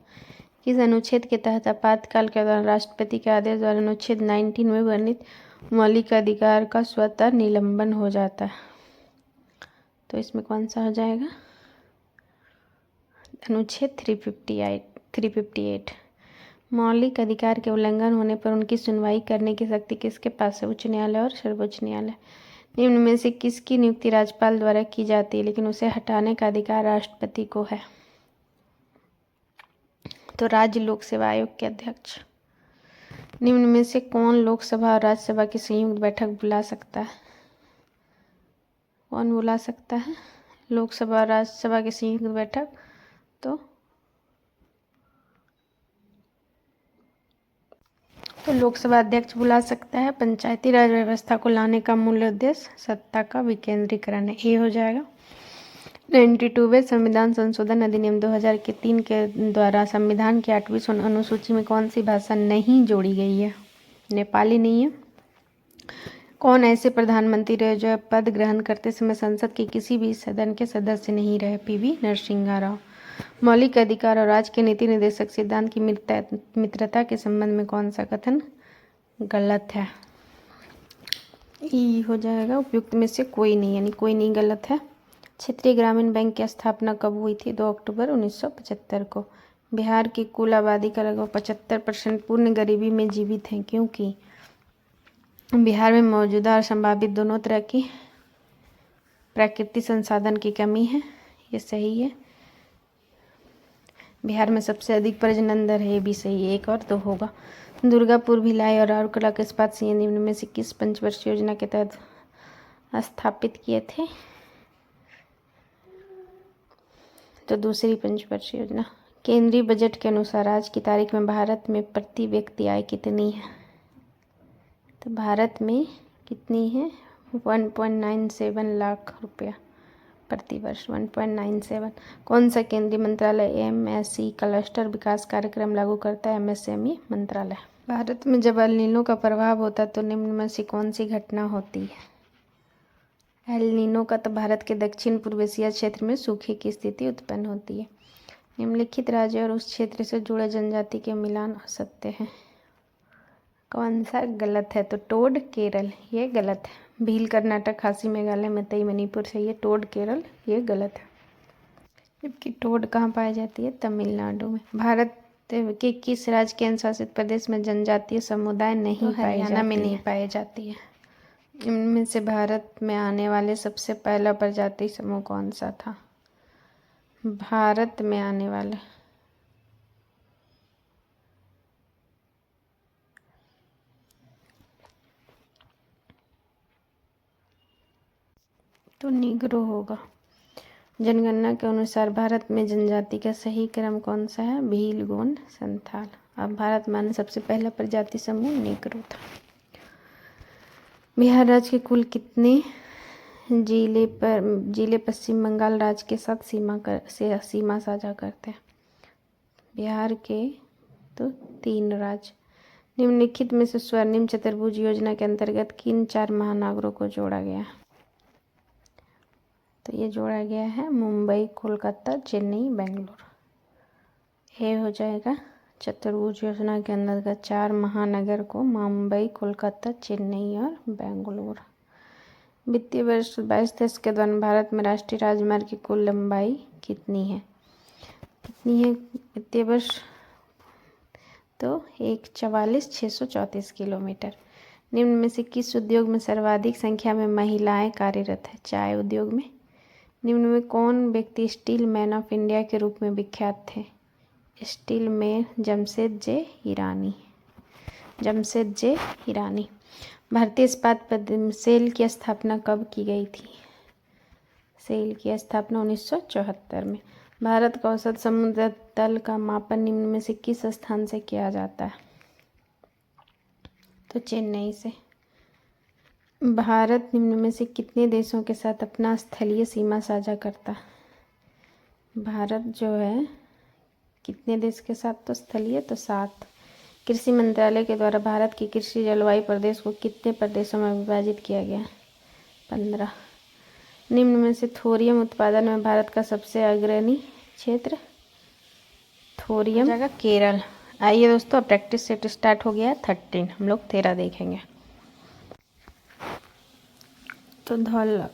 किस अनुच्छेद के तहत आपातकाल के दौरान राष्ट्रपति के आदेश द्वारा अनुच्छेद 19 में वर्णित मौलिक अधिकार का स्वतः निलंबन हो जाता है? तो इसमें कौन सा हो जाएगा? अनुच्छेद 358। मौलिक अधिकार के उल्लंघन होने पर उनकी सुनवाई करने की शक्ति किसके पास है? उच्च न्यायालय और सर्वोच्च न्यायालय। निम्न में से किसकी नियुक्ति राज्यपाल द्वारा की जाती है लेकिन उसे हटाने का अधिकार राष्ट्रपति को है? तो राज्य लोक सेवा आयोग के अध्यक्ष। निम्न में से कौन लोकसभा और राज्यसभा की संयुक्त बैठक बुला सकता है? कौन बुला सकता है लोकसभा और राज्यसभा की संयुक्त बैठक? तो लोकसभा अध्यक्ष बुला सकता है। पंचायती राज व्यवस्था को लाने का मूल उद्देश्य सत्ता का विकेंद्रीकरण है। ये हो जाएगा। 92वें संविधान संशोधन अधिनियम 2003 के द्वारा संविधान की 8वीं अनुसूची में कौन सी भाषा नहीं जोड़ी गई है? नेपाली नहीं है। कौन ऐसे प्रधानमंत्री रहे जो पद ग्रहण करते समय संसद के किसी भी सदन के सदस्य नहीं रहे? पीवी नरसिंह राव। मौलिक अधिकार और राज्य के नीति निर्देशक सिद्धांत की मित्रता के संबंध में कौन सा कथन गलत है? ये हो जाएगा उपयुक्त में से कोई नहीं, यानी कोई नहीं गलत है। क्षेत्रीय ग्रामीण बैंक की स्थापना कब हुई थी? 2 अक्टूबर 1975 को। बिहार की कुल आबादी का लगभग 75% पूर्ण गरीबी में जीवित हैं क्योंकि बिहार में मौजूदा और संभावित दोनों तरह की प्राकृतिक संसाधन की कमी है। ये सही है। बिहार में सबसे अधिक प्रजनन दर है, ये भी सही है। 1 और 2 होगा। दुर्गापुर, भिलाई और राउरकेला के इस्पात संयंत्र निम्न में से किस पंचवर्षीय योजना के तहत स्थापित किए थे? तो दूसरी पंचवर्षीय योजना। केंद्रीय बजट के अनुसार आज की तारीख में भारत में प्रति व्यक्ति आय कितनी है? तो भारत में कितनी है? 1.97 लाख रुपया प्रति वर्ष। 1.97। कौन सा केंद्रीय मंत्रालय एमएसई क्लस्टर विकास कार्यक्रम लागू करता है? एमएसएमई मंत्रालय। भारत में जब एल नीनो का प्रभाव होता है तो निम्न में से कौन सी घटना होती है? एल नीनो का तो भारत के दक्षिण पूर्व एशिया क्षेत्र में सूखे की स्थिति उत्पन्न होती है। निम्नलिखित राज्य और उस क्षेत्र से जुड़े जनजाति के मिलान असत्य हैं। कौन सा गलत है? तो टोड केरल, ये गलत है। भील कर्नाटक, खासी मेघालय, मतई मणिपुर से ये टोड केरल, ये गलत है। जबकि टोड कहाँ पाई जाती है? तमिलनाडु में। भारत के किस राज्य केंद्र शासित प्रदेश में जनजातीय समुदाय नहीं पाए जाते? में नहीं पाए जाती है। इनमें से भारत में आने वाले सबसे पहला प्रजाति समूह कौन सा था? भारत में आने वाले तो नीग्रो होगा। जनगणना के अनुसार भारत में जनजाति का सही क्रम कौन सा है? भील, गोंड, संथाल। अब भारत में आने सबसे पहला प्रजाति समूह नीग्रो था। बिहार राज्य के कुल कितने जिले पश्चिम बंगाल राज्य के साथ सीमा साझा करते हैं? बिहार के तो 3 राज्य, निम्नलिखित में से स्वर्णिम चतुर्भुज योजना के अंतर्गत किन 4 महानगरों को जोड़ा गया? तो ये जोड़ा गया है मुंबई, कोलकाता, चेन्नई, बेंगलुरु। ये हो जाएगा चतुर्भुज योजना के अंतर्गत 4 महानगर को मुंबई, कोलकाता, चेन्नई और बेंगलुरु। वित्तीय वर्ष 22-23 के दौरान भारत में राष्ट्रीय राजमार्ग की कुल लंबाई कितनी है? वित्तीय वर्ष तो 1,44,634 किलोमीटर। निम्न में से किस उद्योग में सर्वाधिक संख्या में महिलाएं कार्यरत है? चाय उद्योग में। निम्न में कौन व्यक्ति स्टील मैन ऑफ इंडिया के रूप में विख्यात थे? स्टील मैन जमशेद जे ईरानी। भारतीय इस्पात सेल की स्थापना कब की गई थी? सेल की स्थापना 1974 में। भारत का औसत समुद्र तल का मापन निम्न में से किस स्थान से किया जाता है? तो चेन्नई से। भारत निम्न में से कितने देशों के साथ अपना स्थलीय सीमा साझा करता है? भारत जो है कितने देश के साथ? तो स्थलीय तो 7। कृषि मंत्रालय के द्वारा भारत की कृषि जलवायु प्रदेश को कितने प्रदेशों में विभाजित किया गया? 15। निम्न में से थोरियम उत्पादन में भारत का सबसे अग्रणी क्षेत्र? थोरियम जगह केरल। आइए दोस्तों, अब प्रैक्टिस सेट स्टार्ट हो गया है 13, हम लोग 13 देखेंगे। तो धौला